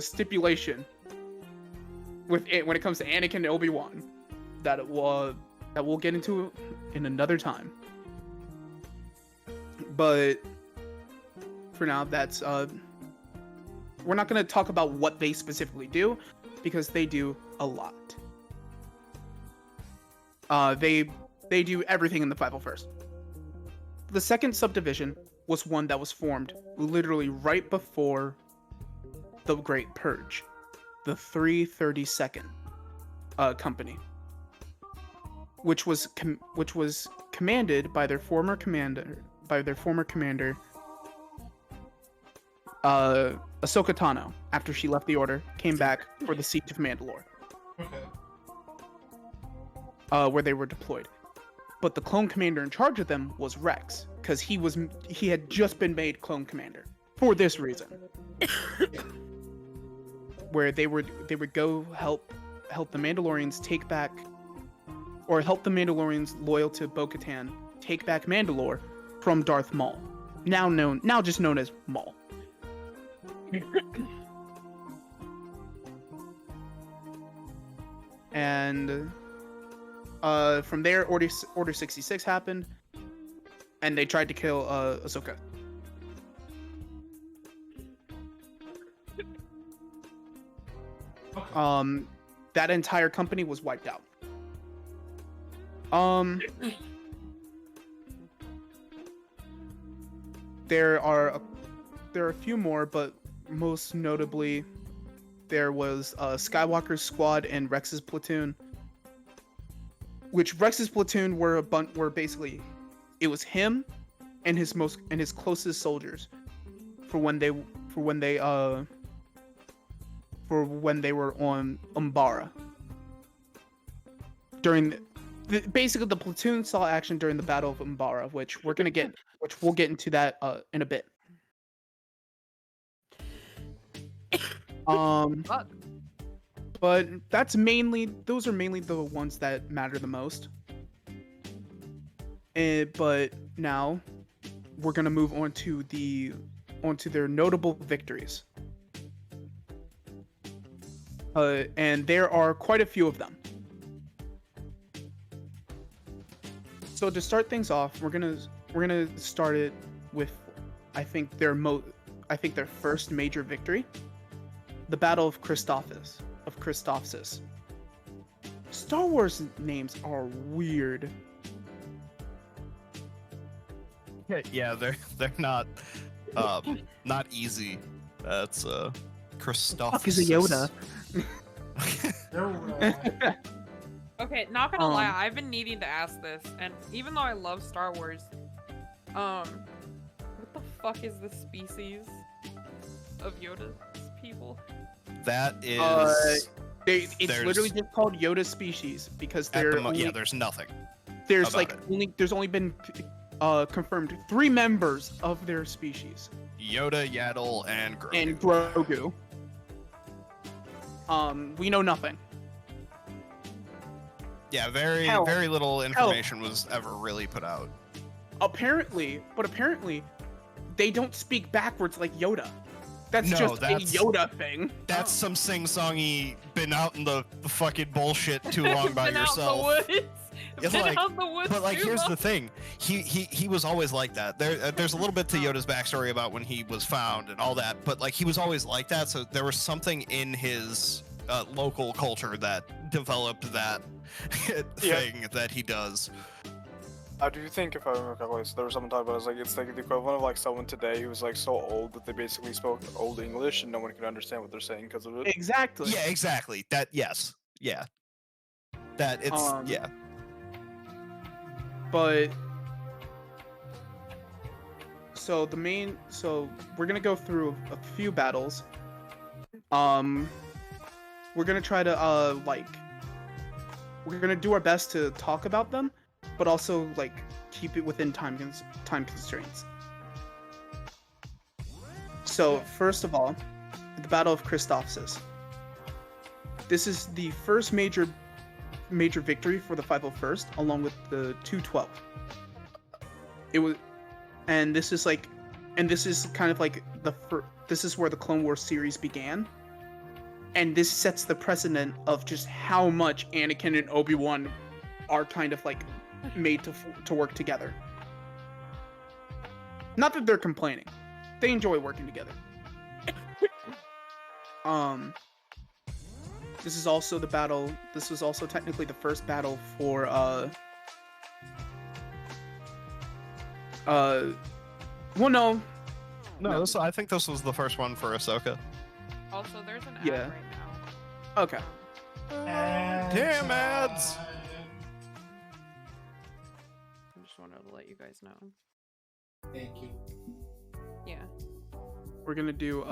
stipulation with it when it comes to Anakin and Obi-Wan that we'll get into in another time. But for now, that's we're not going to talk about what they specifically do because they do a lot. They do everything in the 501st. The second subdivision was one that was formed literally right before the Great Purge, the 332nd Company, which was commanded by their former commander, Ahsoka Tano, after she left the Order, came back for the Siege of Mandalore, where they were deployed. But the clone commander in charge of them was Rex, because he had just been made clone commander for this reason, where they would go help the Mandalorians take back, or help the Mandalorians loyal to Bo-Katan take back Mandalore from Darth Maul, now just known as Maul. And from there, Order 66 happened, and they tried to kill Ahsoka. That entire company was wiped out. There are a few more, but most notably, there was Skywalker's squad and Rex's platoon. Which Rex's platoon were basically, it was him and his closest soldiers for when they were on Umbara. During basically the platoon saw action during the Battle of Umbara, which we'll get into that in a bit. But those are mainly the ones that matter the most. But now we're gonna move on to their notable victories. And there are quite a few of them. So to start things off, we're gonna start it with, I think their first major victory, the Battle of Christophsis. Star Wars names are weird. Yeah, they're not not easy. That's Christophsis. Fuck is a Yoda? Okay, not gonna lie, I've been needing to ask this, and even though I love Star Wars, what the fuck is the species of Yoda's people? That is. It's literally just called Yoda species because there's nothing. There's about there's only been confirmed 3 members of their species. Yoda, Yaddle, and Grogu. We know nothing. Yeah, very little information was ever really put out. Apparently, they don't speak backwards like Yoda. That's a Yoda thing. That's some sing-songy, been out in the fucking bullshit too long by yourself. But here's the thing, he was always like that. There's a little bit to Yoda's backstory about when he was found and all that, but he was always like that. So there was something in his local culture that developed that thing that he does. I do think, if I remember correctly, so there was someone talking about it's the equivalent of someone today who's so old that they basically spoke Old English and no one can understand what they're saying because of it. Exactly. Yeah, exactly. That yes, yeah. That it's yeah. But so we're gonna go through a few battles. We're gonna try to we're gonna do our best to talk about them, but also keep it within time constraints. So first of all, the Battle of Christophsis. This is the first major victory for the 501st, along with the 212. This is where the Clone Wars series began, and this sets the precedent of just how much Anakin and Obi-Wan are kind of made to work together. Not that they're complaining; they enjoy working together. This is also the battle. This was also technically the first battle for well, no. I think this was the first one for Ahsoka. Also, there's an ad right now. Okay. Damn ads! I just wanted to let you guys know. Thank you. Yeah. We're gonna do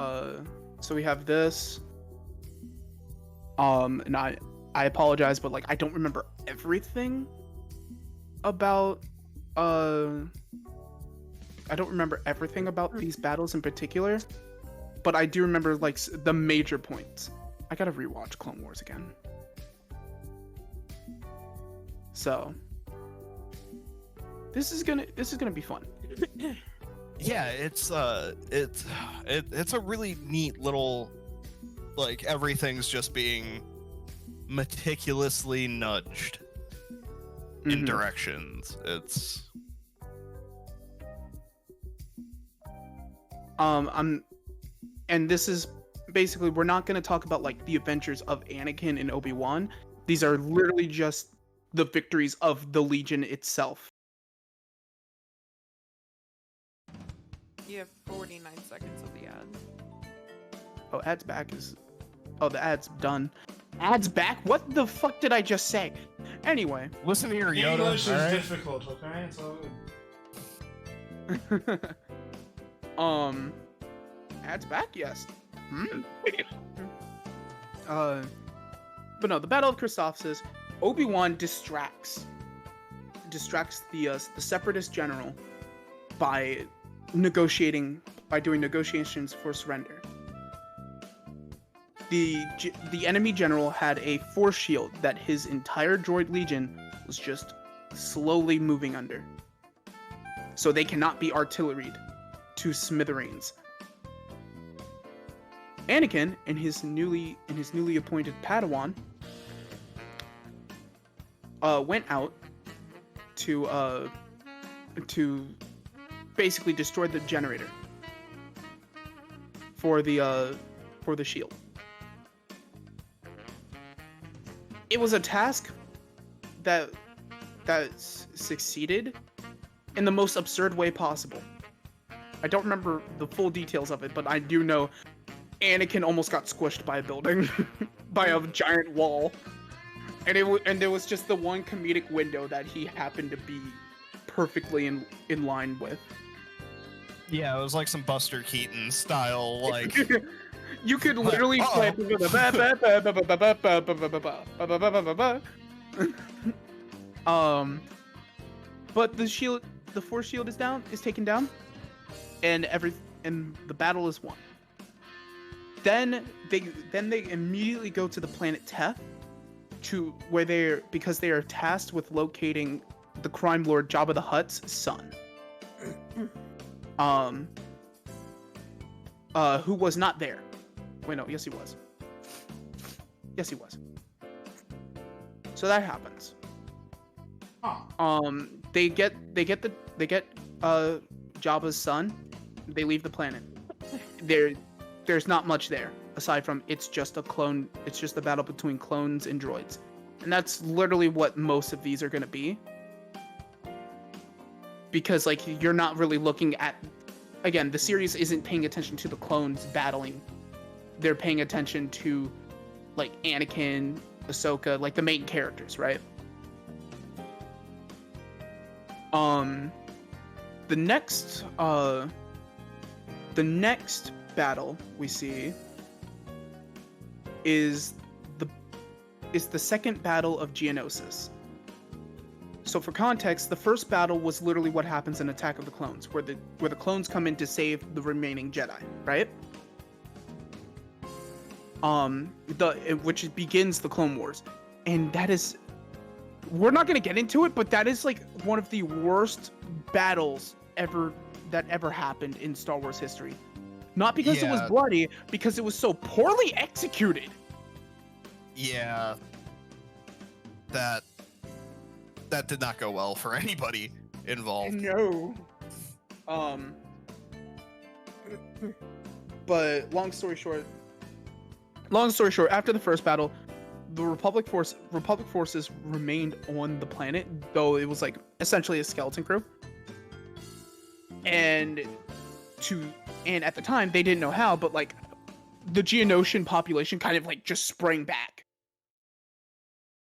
so we have this. And I apologize, but I don't remember everything about these battles in particular, but I do remember the major points. I gotta rewatch Clone Wars again. So this is gonna be fun. Yeah, it's a really neat little, everything's just being meticulously nudged in directions. It's and this is basically, we're not going to talk about the adventures of Anakin and Obi-Wan. These are literally just the victories of the Legion itself. You have 49 seconds of the ad. Oh, ad's back the ad's done. Ad's back? What the fuck did I just say? Anyway. Listen to your Yoda. English is difficult, okay? It's all good. Adds back, yes. But no, the Battle of Christophsis, Obi-Wan distracts the Separatist general by doing negotiations for surrender. The enemy general had a force shield that his entire droid legion was just slowly moving under, so they cannot be artilleried to smithereens. Anakin and his newly appointed Padawan went out to basically destroy the generator for the shield. It was a task that succeeded in the most absurd way possible. I don't remember the full details of it, but I do know Anakin almost got squished by a building, by a giant wall, and there was just the one comedic window that he happened to be perfectly in line with. Yeah, it was like some Buster Keaton style, like. You could literally play. But the force shield is taken down, and the battle is won. Then they immediately go to the planet Teth, because they are tasked with locating the crime lord Jabba the Hutt's son. Who was not there. Wait, no, yes he was. Yes he was. So that happens. They get Jabba's son. They leave the planet. There's not much there aside from it's just a battle between clones and droids. And that's literally what most of these are going to be. Because like you're not really looking at, again, the series isn't paying attention to the clones battling. They're paying attention to like Anakin, Ahsoka, like the main characters, right? The next battle we see is the second battle of Geonosis. So for context, the first battle was literally what happens in Attack of the Clones, where the clones come in to save the remaining Jedi, right? Which begins the Clone Wars, and that is, we're not gonna get into it, but that is like one of the worst battles that ever happened in Star Wars history. Not because it was bloody, because it was so poorly executed. Yeah, that did not go well for anybody involved. No. But long story short, after the first battle, the Republic forces remained on the planet, though it was like essentially a skeleton crew. And at the time they didn't know how, but like the Geonosian population kind of like just sprang back.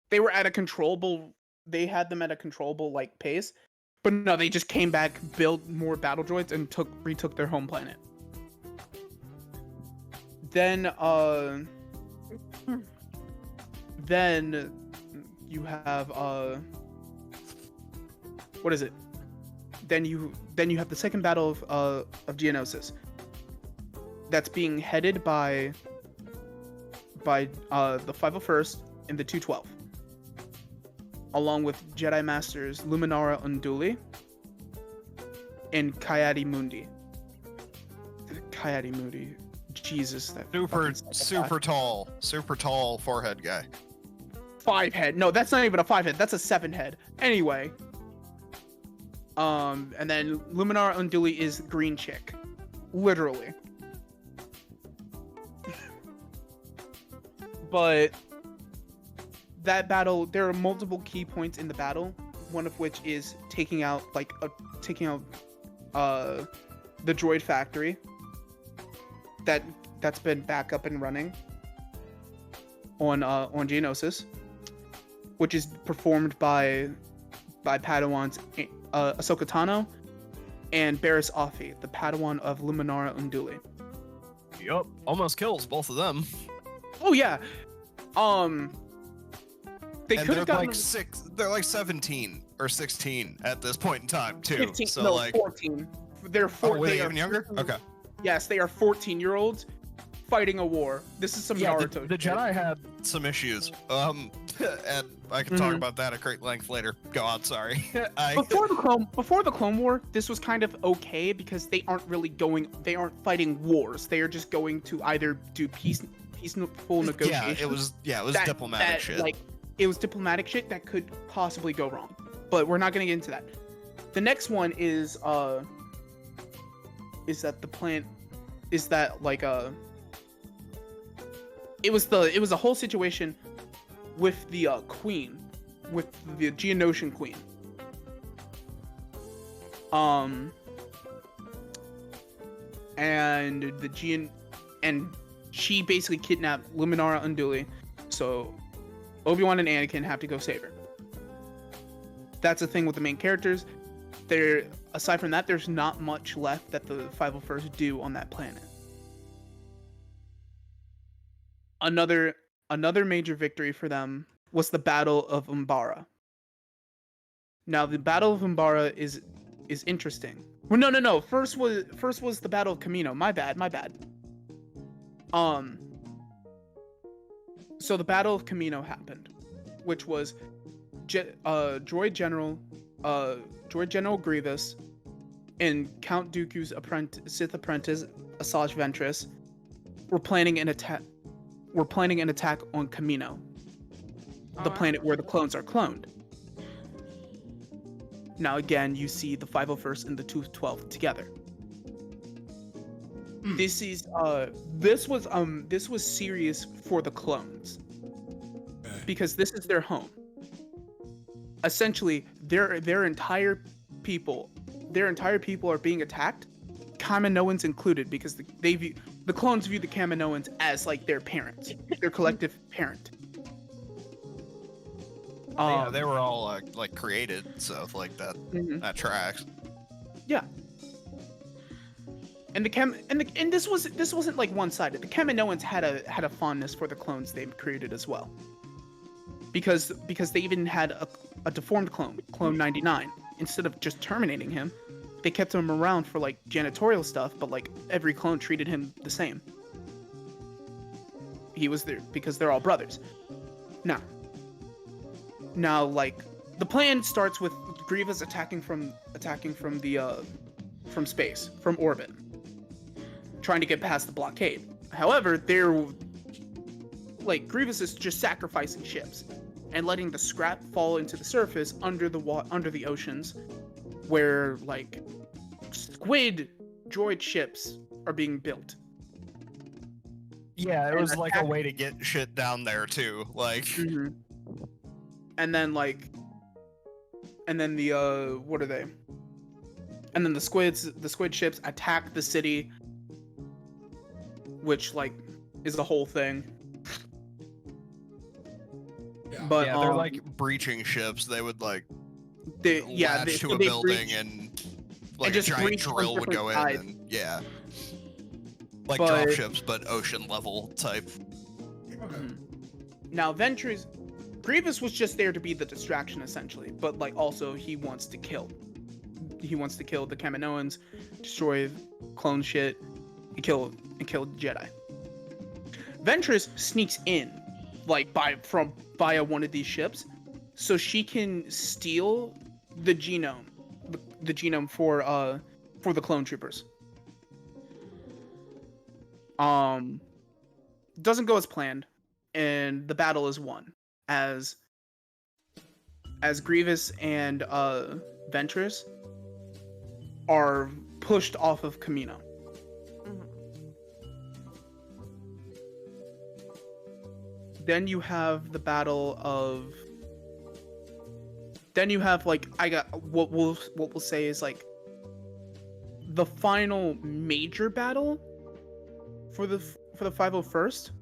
They had them at a controllable like pace, but no, they just came back, built more battle droids, and retook their home planet. Then you have what is it? Then you have the second battle of Geonosis. That's being headed by the 501st and the 212, along with Jedi Masters Luminara Unduli and Qui-ries Mundi. Qui-ries Mundi. Jesus, that super tall forehead guy. 5 head. No, that's not even a 5 head. That's a 7 head. Anyway. And then Luminara Unduli is green chick. Literally. But that battle, there are multiple key points in the battle, one of which is taking out the droid factory that's been back up and running on Geonosis, which is performed by Padawans Ahsoka Tano and Barriss Offee, the Padawan of Luminara Unduli. Yup, almost kills both of them. Oh yeah. They And could they're have gotten like they're like 17 or 16 at this point in time too. 15, So no, like 14. They're oh, were they even younger? Okay. Yes, they are 14-year-olds fighting a war. This is some Yeah, Naruto. the shit. Jedi had some issues. And I can talk about that at great length later. Go on, sorry. Before the Clone War, this was kind of okay because they aren't fighting wars. They are just going to either do peaceful negotiations. Yeah, it was diplomatic shit. Like, it was diplomatic shit that could possibly go wrong. But we're not gonna get into that. The next one is that the plant is that like it was a whole situation with the queen, with the Geonosian queen. And she basically kidnapped Luminara Unduli, so Obi-Wan and Anakin have to go save her. That's the thing with the main characters. Aside from that, there's not much left that the 501st do on that planet. Another major victory for them was the Battle of Umbara. Now, the Battle of Umbara is interesting. Well, no. First was the Battle of Camino. My bad. So the Battle of Camino happened, which was Droid General Grievous and Count Dooku's Sith apprentice Asajj Ventress were planning an attack on Camino, the planet where the clones are cloned. Now again, you see the 501st and the 212 together. This was serious for the clones because this is their home. Essentially, their entire people are being attacked, Kaminoans included, because the clones view the Kaminoans as like their parents, their collective parent. Yeah, they were all like created, so like that that tracks. Yeah. And this wasn't like one-sided. The Kaminoans had a fondness for the clones they created as well. Because they even had a deformed clone 99. Instead of just terminating him, they kept him around for like janitorial stuff, but like every clone treated him the same. He was there because they're all brothers. Now like the plan starts with Grievous attacking from space, from orbit, trying to get past the blockade. However, Grievous is just sacrificing ships and letting the scrap fall into the surface under the oceans, where like squid droid ships are being built. Yeah, it was like a way to get shit down there too, like. And then the what are they? And then the squid ships attack the city, which like is the whole thing. Yeah. But yeah, they're like breaching ships. They would like latch to a building and like a giant drill would go in and yeah. Like drop ships, but ocean level type. Now Grievous was just there to be the distraction essentially, but like also he wants to kill the Kaminoans, destroy clone shit, and kill Jedi. Ventress sneaks in like via one of these ships, so she can steal the genome for the clone troopers. Doesn't go as planned, and the battle is won as Grievous and Ventress are pushed off of Camino. Then you have the battle of. Then you have like what we'll say is like the final major battle for the 501st.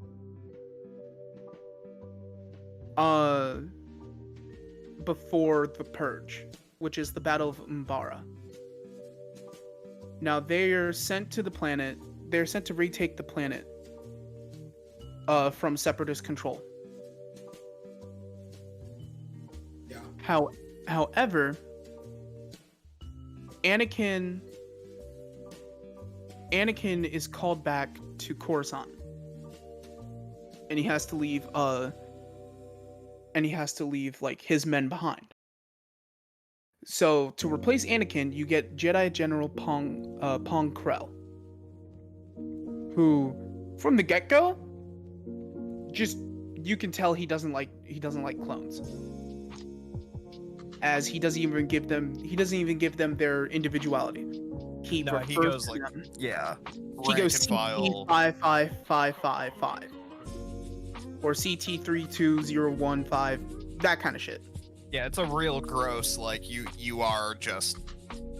Before the Purge, which is the Battle of Umbara. Now they are sent to the planet. they're sent to retake the planet from Separatist control. Yeah. However, Anakin is called back to Coruscant, and he has to leave like his men behind. So to replace Anakin, you get Jedi General Pong Krell, who from the get-go, just you can tell he doesn't like clones, as he doesn't even give them their individuality. He goes like rank goes and file. CT5555 or CT32015, that kind of shit. Yeah, it's a real gross, like you are just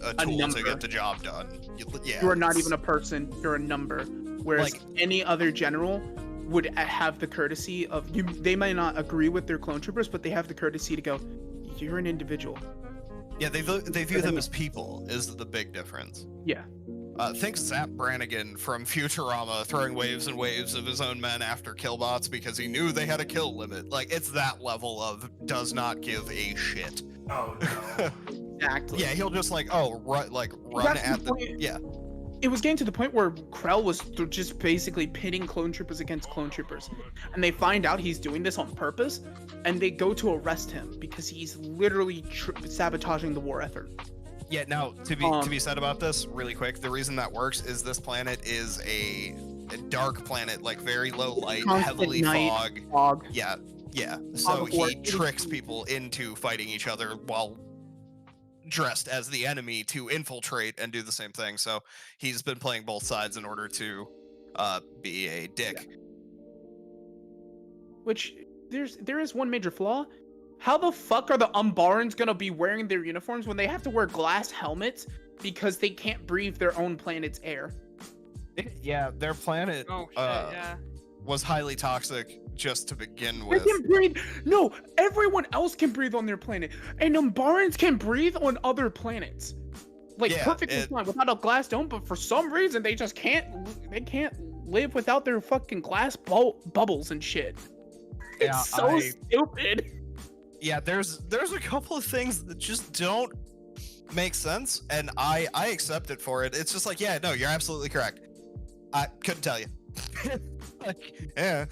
a tool to get the job done. You are not even a person, you're a number. Whereas Like- any other general would have the courtesy of they might not agree with their clone troopers, but they have the courtesy to go, you're an individual. Yeah, they view them as people is the big difference. Yeah. Think Zap Brannigan from Futurama throwing waves and waves of his own men after killbots because he knew they had a kill limit. Like, it's that level of does not give a shit. Oh no. Exactly. Yeah, he'll just like, run at the point. yeah. It was getting to the point where Krell was just basically pitting clone troopers against clone troopers, and they find out he's doing this on purpose, and they go to arrest him because he's literally sabotaging the war effort. Yeah, now to be said about this really quick, the reason that works is this planet is a dark planet, like very low light, Constant heavily night, fog. Yeah. So Fog of war. he tricks people into fighting each other while dressed as the enemy to infiltrate and do the same thing. So he's been playing both sides in order to be a dick. Yeah. Which there is one major flaw. How the fuck are the Umbarans gonna be wearing their uniforms when they have to wear glass helmets because they can't breathe their own planet's air? Yeah, their planet Oh shit, yeah. was highly toxic just to begin They with. can breathe. No, everyone else can breathe on their planet, and Umbarans can breathe on other planets, like Yeah, perfectly fine without a glass dome. But for some reason, they just can't. They can't live without their fucking glass bubbles and shit. Yeah, It's so stupid. Yeah, there's a couple of things that just don't make sense, and I accept it for it. It's just like, yeah, no, you're absolutely correct. I couldn't tell you. Like, yeah.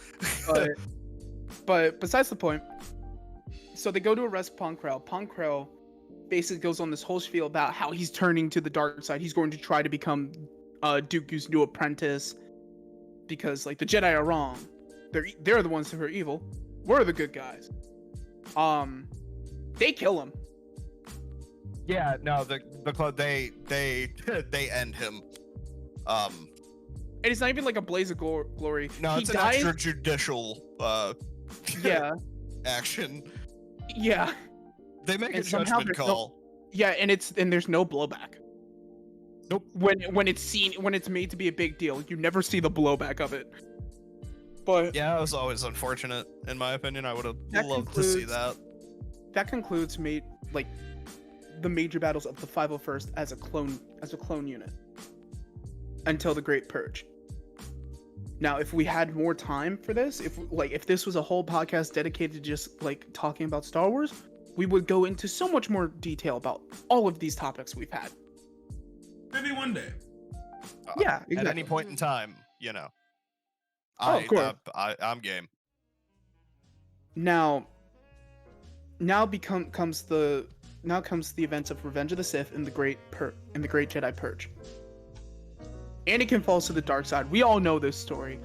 But besides the point, so they go to arrest Pong Krell. Pong Krell basically goes on this whole spiel about how he's turning to the dark side. He's going to try to become Dooku's new apprentice because like the Jedi are wrong. They're the ones who are evil. We're the good guys. They kill him. Yeah, no, they end him. And it's not even like a blaze of glory. No, it's an extrajudicial Yeah. action. Yeah. They make a And somehow judgment call. Yeah, and there's no blowback. Nope. When it's made to be a big deal, you never see the blowback of it. But Yeah, it was always unfortunate, in my opinion. I would have loved to see that. That concludes the major battles of the 501st as a clone unit until the Great Purge. Now, if we had more time for this, if this was a whole podcast dedicated to just like talking about Star Wars, we would go into so much more detail about all of these topics we've had. Maybe one day. Yeah, exactly. At any point in time, you know. Of course. I'm game. Now comes the events of Revenge of the Sith and the Great Jedi Purge. Anakin falls to the dark side. We all know this story,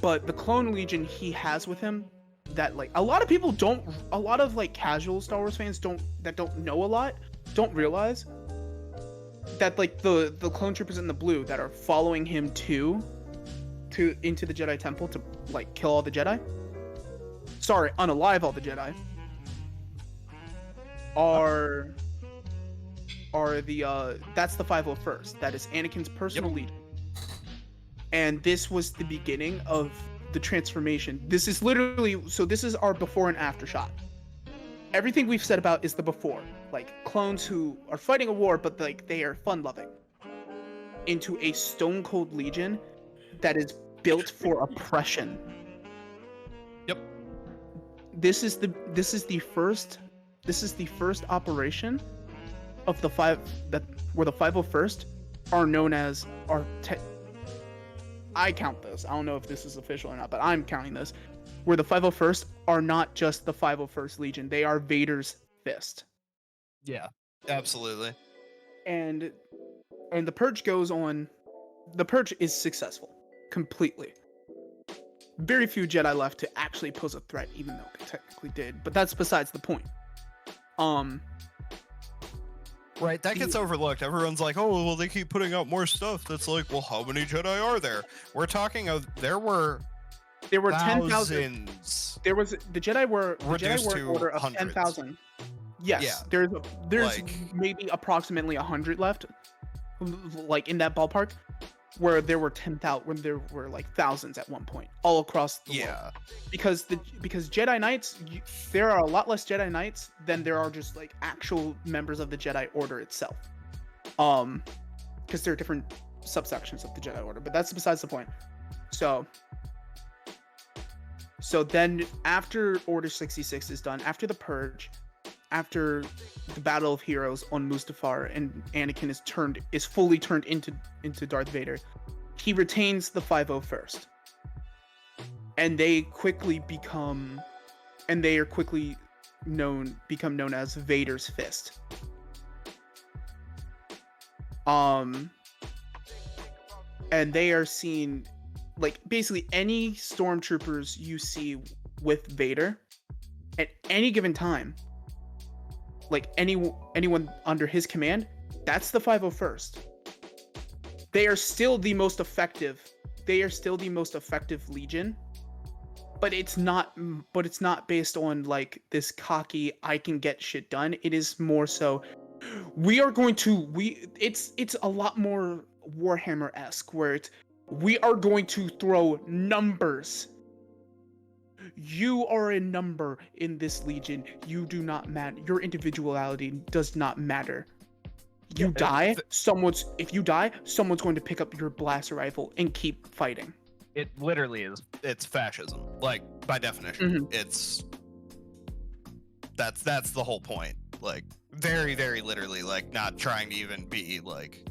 but the clone legion he has with him, that like a lot of people don't, a lot of like casual Star Wars fans don't know a lot, don't realize that like the clone troopers in the blue that are following him into the Jedi Temple to like kill all the Jedi. Sorry, unalive all the Jedi. Are the that's the 501st. That is Anakin's personal leader. And this was the beginning of the transformation. This is our before and after shot. Everything we've said about is the before, like clones who are fighting a war but like they are fun loving, into a stone cold legion that is built for oppression. Yep. This is the first operation of the where the 501st are known as I count this. I don't know if this is official or not, but I'm counting this. Where the 501st are not just the 501st Legion; they are Vader's fist. Yeah, absolutely. And the purge goes on. The purge is successful, completely. Very few Jedi left to actually pose a threat, even though they technically did. But that's besides the point. Right, that gets overlooked. Everyone's like, "Oh, well, they keep putting out more stuff." That's like, well, how many Jedi are there? We're talking of there were 10,000. There was the Jedi were reduced in to order of hundreds. 10,000. Yes, Yeah. there's Like- maybe approximately 100 left, like in that ballpark, where there were 10,000, when there were like thousands at one point, all across the world. Yeah, Because Jedi Knights, there are a lot less Jedi Knights than there are just like actual members of the Jedi Order itself. Because there are different subsections of the Jedi Order, but that's besides the point. So then after Order 66 is done, after the Purge, after the Battle of Heroes on Mustafar and Anakin is fully turned into Darth Vader, he retains the 501st. And they become known as Vader's Fist. And they are seen, like, basically any stormtroopers you see with Vader at any given time, like anyone under his command, that's the 501st. They are still the most effective Legion, but it's not based on like this cocky I can get shit done. It is more so it's a lot more Warhammer-esque, where we are going to throw numbers. You are a number in this Legion. You do not matter. Your individuality does not matter. If you die, someone's going to pick up your blaster rifle and keep fighting. it literally is. It's fascism, like by definition. It's that's the whole point. Like very, very literally, like not trying to even be like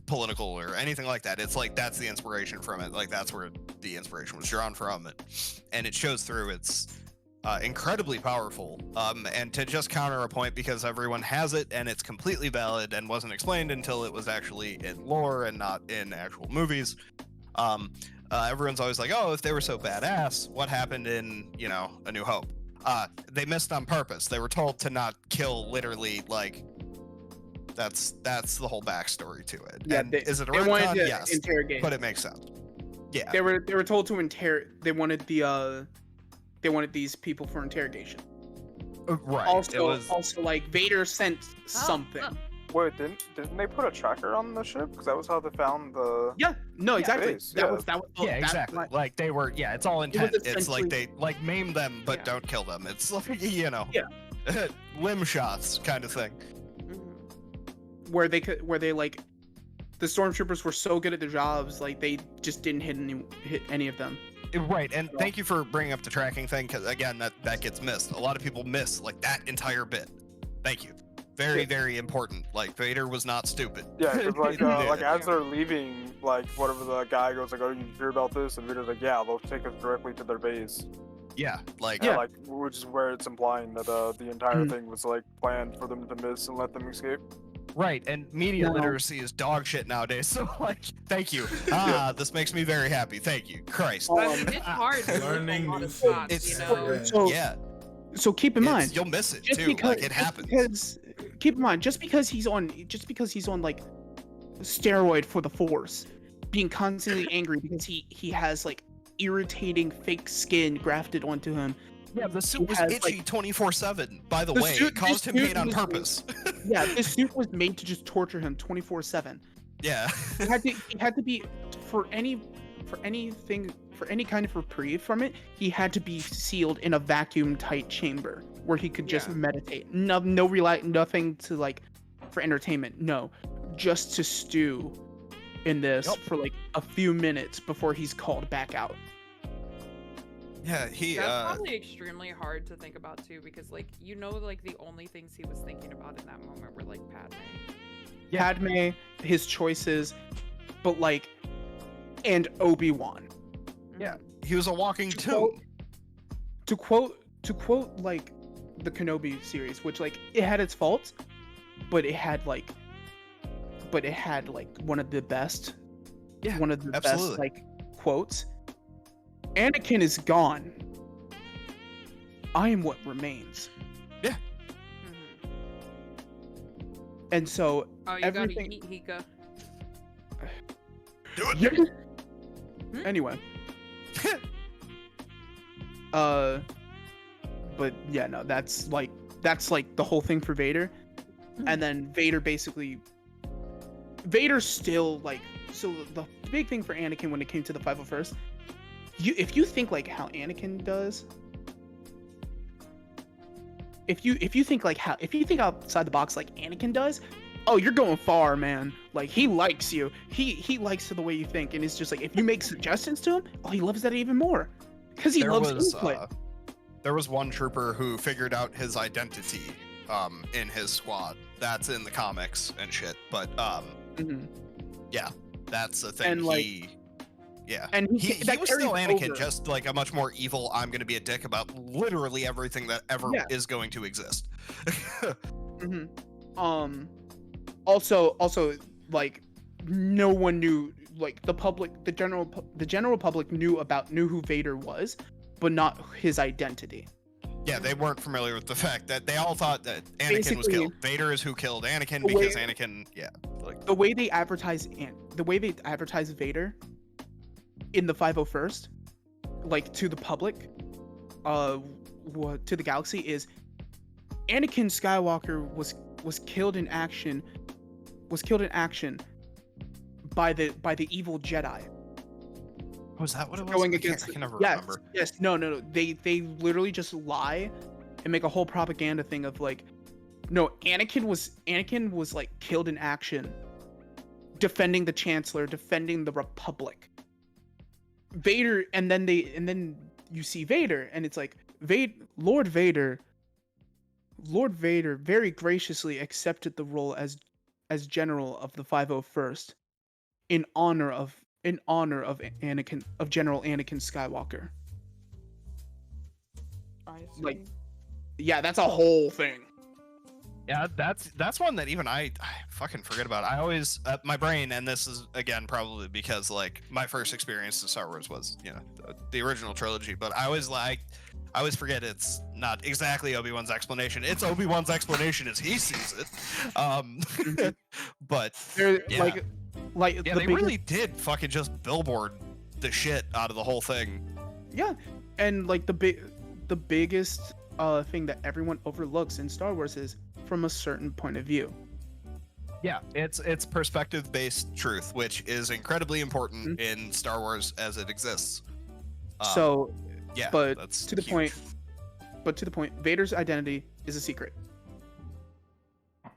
political or anything like that. It's like that's the inspiration from it. Like that's where the inspiration was drawn from it, and it shows through. It's incredibly powerful. And to just counter a point, because everyone has it and it's completely valid and wasn't explained until it was actually in lore and not in actual movies. Everyone's always like, oh, if they were so badass, what happened in, A New Hope? They missed on purpose. They were told to not kill, literally, like, that's the whole backstory to it. Yeah, and is it a retcon? Yes, interrogate. but it makes sense. Yeah, they were told to interrogate. They wanted these people for interrogation. Right. Also, like Vader sent something. Wait, didn't they put a tracker on the ship? Because that was how they found the. Yeah. No. Exactly. base, That yeah. was. Yeah, exactly. Like they were. Yeah, it's all intent. It's like essentially- they maim them but Yeah. don't kill them. It's like Yeah. limb shots kind of thing. Where they like, the stormtroopers were so good at their jobs, like they just didn't hit any of them. Right, and thank you for bringing up the tracking thing, because again, that gets missed. A lot of people miss like that entire bit. Thank you. Very, very important. Like Vader was not stupid. Yeah, because like as they're leaving, like whatever the guy goes like, "Oh, you hear about this?" and Vader's like, "Yeah, they'll take us directly to their base." Yeah, like Yeah, like which is where it's implying that the entire thing was like planned for them to miss and let them escape. right, and media No. literacy is dog shit nowadays. So like, thank you. This makes me very happy. Thank you, Christ. It's hard to Learning learn a lot new of spots, things. you know? So, Yeah, so keep in mind, you'll miss it just too. because, Like it happens. Because keep in mind, just because he's on like steroid for the Force, being constantly angry because he has like irritating fake skin grafted onto him. Yeah, the suit was has, itchy like, 24/7. By the the way, suit- it caused the him pain suit on was- purpose. Yeah, this suit was made to just torture him 24/7. Yeah. He had to be for any kind of reprieve from it. He had to be sealed in a vacuum tight chamber where he could just Yeah. meditate. Nothing to like for entertainment. No, just to stew in this for like a few minutes before he's called back out. Yeah, That's probably extremely hard to think about too, because like like the only things he was thinking about in that moment were like Padme. Padme, his choices, but like, and Obi-Wan. Yeah, he was a walking tomb. To quote like the Kenobi series, which like it had its faults, but it had like one of the best best like quotes. Anakin is gone. I am what remains. Yeah. And so you everything. gotta eat Hika. Do it. Yeah. Anyway. But yeah, no, that's like the whole thing for Vader. And then Vader still like, so the big thing for Anakin when it came to the 501st, if you think like how Anakin does, if you think outside the box like Anakin does, oh, you're going far, man. Like he likes you. He likes the way you think, and it's just like if you make suggestions to him, oh, he loves that even more because he loves input. There was one trooper who figured out his identity in his squad. That's in the comics and shit. But yeah, that's the thing. And like, he was still Anakin, over. Just like a much more evil. I'm gonna be a dick about literally everything that ever is going to exist. Also, like no one knew, like the general public knew who Vader was, but not his identity. Yeah, they weren't familiar with the fact that they all thought that Anakin was killed. Vader is who killed Anakin because Anakin, the way they advertise Vader in the 501st, like to the public, to the galaxy, is Anakin Skywalker was killed in action by the evil Jedi. Was that what it was? Going against, I can never yes, remember. Yes, no. They literally just lie and make a whole propaganda thing of like, no, Anakin was like killed in action, defending the Chancellor, defending the Republic. Vader, and then you see Vader, and it's like Lord Vader very graciously accepted the role as General of the 501st in honor of General Anakin Skywalker. I see. Like, yeah, that's a whole thing. Yeah, that's one that even I fucking forget about. I always my brain, and this is again probably because like my first experience in Star Wars was the original trilogy, but I always forget it's not exactly Obi-Wan's explanation. It's Obi-Wan's explanation as he sees it. But yeah. Like they really did fucking just billboard the shit out of the whole thing. Yeah, and like the biggest thing that everyone overlooks in Star Wars is from a certain point of view. Yeah, it's perspective-based truth, which is incredibly important in Star Wars as it exists. Yeah, but that's to the huge. point, Vader's identity is a secret.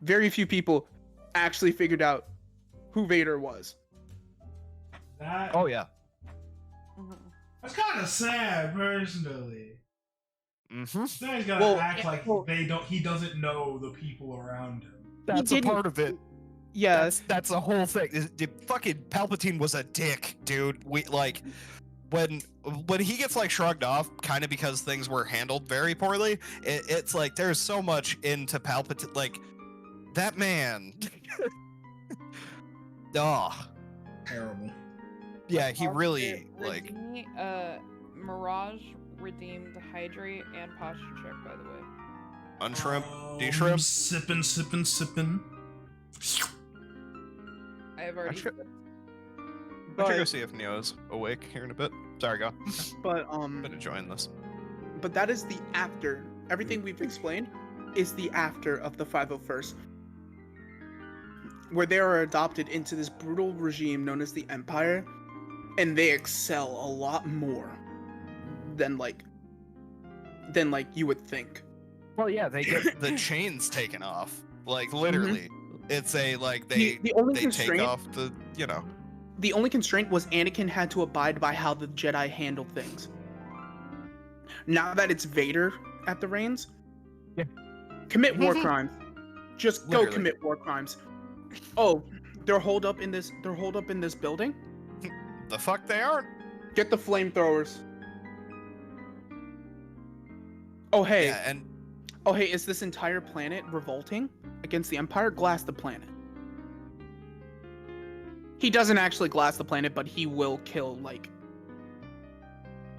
Very few people actually figured out who Vader was. Oh yeah. That's kind of sad, personally. Mm-hmm. Now he's gotta act like he doesn't know the people around him. That's a part of it. Yeah, that's the whole thing. Fucking Palpatine was a dick, dude. We like when he gets like shrugged off, kind of because things were handled very poorly. It's like there's so much into Palpatine, like that man. Oh, terrible. Yeah, he really like. Mirage redeemed Hydrate and Posture Check, by the way. Unshrimp, de-shrimp. Sipping. I have already. I should go see if Neo's awake here in a bit. Sorry, go. But I'm enjoying this. But that is the after. Everything we've explained is the after of the 501st, where they are adopted into this brutal regime known as the Empire, and they excel a lot more than you would think. Well, yeah, they get the chains taken off. Like literally, it's a like they take off the the only constraint was Anakin had to abide by how the Jedi handled things. Now that it's Vader at the reins, commit war crimes. Just go Literally. commit war crimes. Oh, they're holed up in this. They're holed up in this building. The fuck they aren't. Get the flamethrowers. Oh hey, Yeah, and oh hey, is this entire planet revolting against the Empire? Glass the planet. He doesn't actually glass the planet, but he will kill like.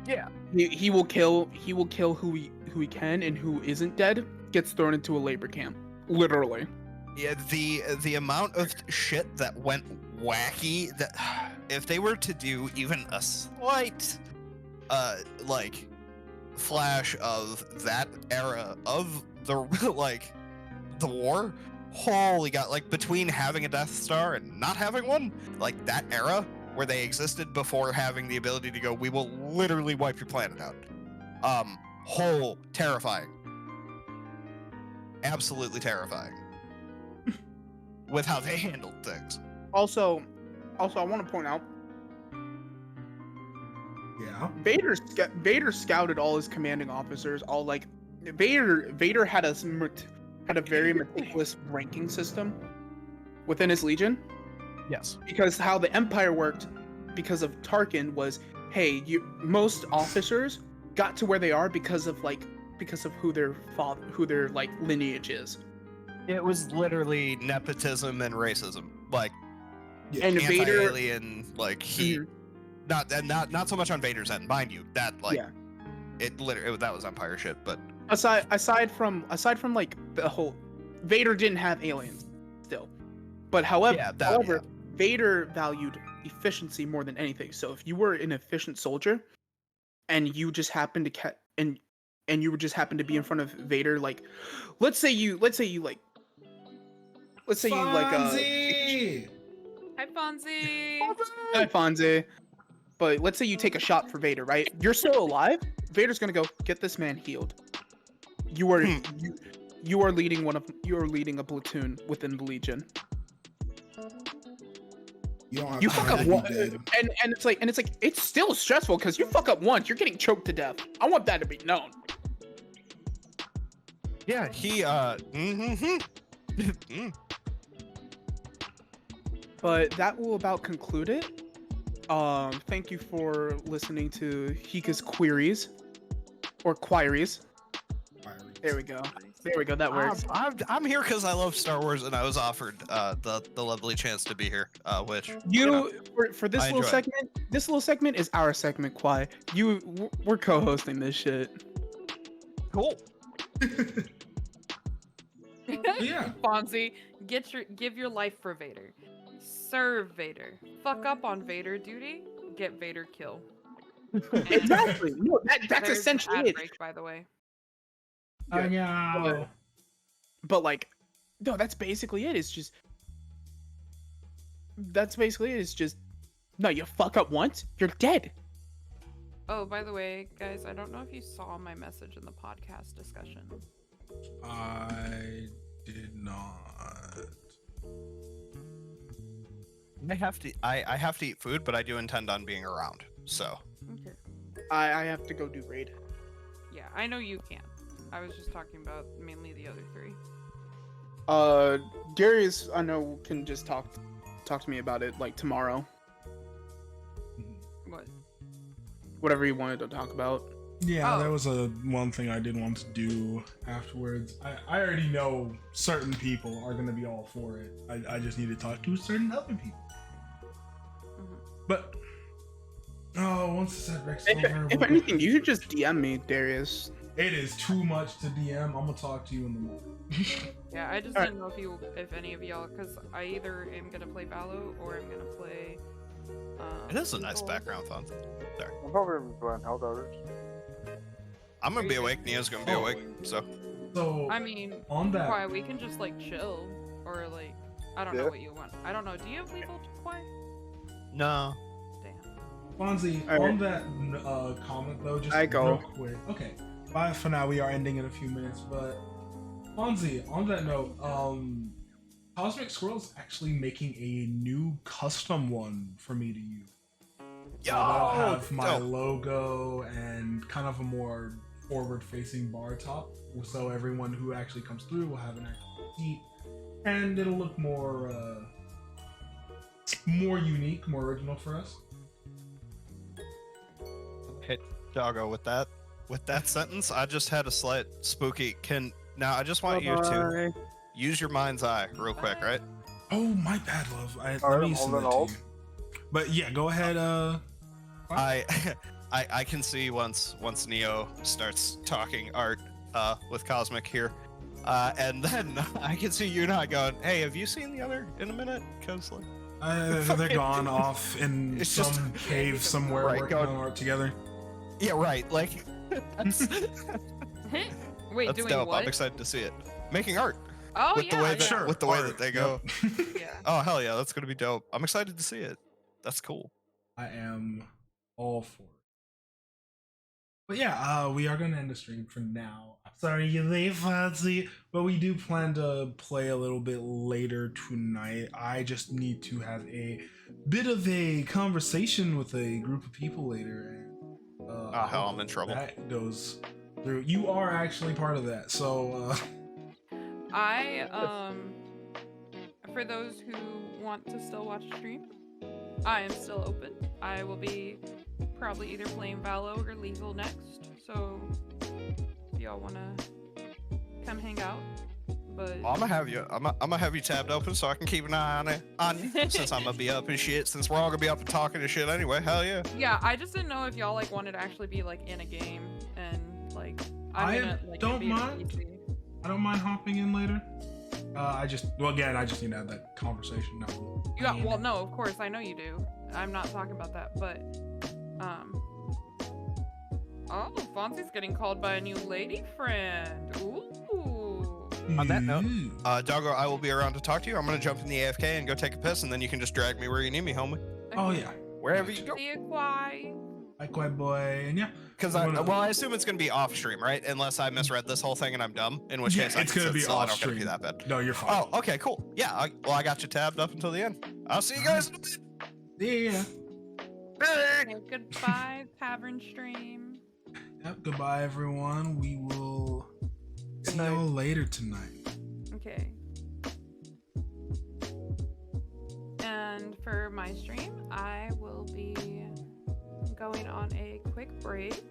yeah, He will kill who he can, and who isn't dead gets thrown into a labor camp. Literally. yeah. The amount of shit that went wacky, that if they were to do even a slight like flash of that era of the like the war, holy god, like between having a Death Star and not having one, like that era where they existed before having the ability to go, we will literally wipe your planet out. Whole terrifying. Absolutely terrifying. With how they handled things. Also, I want to point out Yeah. Vader scouted all his commanding officers. All like Vader had a very meticulous ranking system within his legion, Yes. because how the Empire worked, because of Tarkin, was hey, most officers got to where they are because of who their like lineage is. It was literally nepotism and racism. Like And Vader, anti-alien, like he not so much on Vader's end, mind you. That like Yeah. that was Empire shit, but aside from like the whole, Vader didn't have aliens still, but however, Vader valued efficiency more than anything. So if you were an efficient soldier, and you just happened to and you would just happen to be in front of Vader, like let's say you like Fonzie! Hi, Fonzie. Hi, Fonzie. But let's say you take a shot for Vader, right? You're still alive. Vader's gonna go get this man healed. You are you are leading a platoon within the Legion. You fuck up one, and it's like it's still stressful because you fuck up once, you're getting choked to death. I want that to be known. yeah, he But that will about conclude it. Thank you for listening to Hika's Qui-ries or Qui-ries. There we go. That works. I'm here because I love Star Wars, and I was offered the lovely chance to be here. Which For this I little enjoy. segment, this little segment is our segment. Qui, we're co-hosting this shit. cool. Yeah. Fonzie, give your life for Vader. Serve Vader. Fuck up on Vader duty. Get Vader kill. Exactly. No, that's There's essentially ad it. break, by the way. I know. But like, no, that's basically it. It's just no, you fuck up once, you're dead. Oh, by the way, guys, I don't know if you saw my message in the podcast discussion. I did not. I have to eat food, but I do intend on being around. So Okay. I have to go do raid. Yeah, I know you can. I was just talking about mainly the other three. Darius, I know, can just talk to me about it like tomorrow. What? Whatever you wanted to talk about. Yeah, Oh. that was one thing I did want to do afterwards. I already know certain people are going to be all for it. I just need to talk to certain other people. Mhm. But once the setback's If over, anything, you should just DM me, Darius. it is too much to DM. I'm gonna talk to you in the morning. Yeah, I just Alright. didn't know if any of y'all, because I either am gonna play Valo or I'm gonna play. it is a nice People. background fun. I'm probably gonna be playing Helldivers. I'm gonna be awake. Nia's gonna be Oh. awake. So So I mean, on that, why we can just like chill or like I don't Yeah. know what you want. I don't know. Do you have lethal Qui? no. Damn. Fonzie, Alright. on that comment though, just I go. real quick. Okay, bye for now. We are ending in a few minutes, but Fonzie, on that note, Cosmic Squirrel's actually making a new custom one for me to use. That'll have my logo and kind of a more forward-facing bar top, so everyone who actually comes through will have an actual seat, and it'll look more unique, more original for us. Hit Doggo with that sentence. I just had a slight spooky. I just want you to use your mind's eye real quick, right? Oh, my bad, love. Let Alright, me I'm send holding that to hold. you. But yeah, go ahead. I can see once Neo starts talking art with Cosmic here, and then I can see you not going, hey, have you seen the other in a minute? Because like they're gone off in It's some just- cave somewhere Right, working go- on art together. yeah, right. Like that's, Wait, that's doing dope. what? I'm excited to see it. Making art Oh with yeah, the way that yeah. with the way Art, that they go. yep. Yeah. Oh hell yeah, that's gonna be dope. I'm excited to see it. That's cool. I am all for it. But yeah, we are gonna end the stream for now. Sorry you late, Fancy, but we do plan to play a little bit later tonight. I just need to have a bit of a conversation with a group of people later. And, Hell, I'm in trouble. That goes through. You are actually part of that, so. For those who want to still watch stream, I am still open. I will be probably either playing Valo or Lethal next. So if y'all wanna come hang out, but Well, I'm gonna have you tabbed open so I can keep an eye on you since I'm gonna be up and shit. Since we're all gonna be up and talking and shit anyway. Hell yeah. yeah, I just didn't know if y'all like wanted to actually be like in a game and like I'm gonna like don't be in a mind. PC. I don't mind hopping in later. I just need to have that conversation now. Well, no, of course I know you do. I'm not talking about that, but oh, Fonzie's getting called by a new lady friend. Ooh. On that note, Doggo, I will be around to talk to you. I'm gonna jump in the AFK and go take a piss, and then you can just drag me where you need me, homie. Oh yeah, Wherever you go. See you, Qui. hi, Quite Boy, and yeah. Because I assume it's gonna be off stream, right? Unless I misread this whole thing and I'm dumb. In which Yeah, case, it's gonna be still, I off don't gotta be stream. that bad. No, you're fine. Oh, okay, cool. Yeah, I got you tabbed up until the end. I'll see you guys in a bit. Yeah. Okay, goodbye, Tavern stream. Yep. Goodbye, everyone. We will see night. you all later tonight. Okay. And for my stream, I will be going on a quick break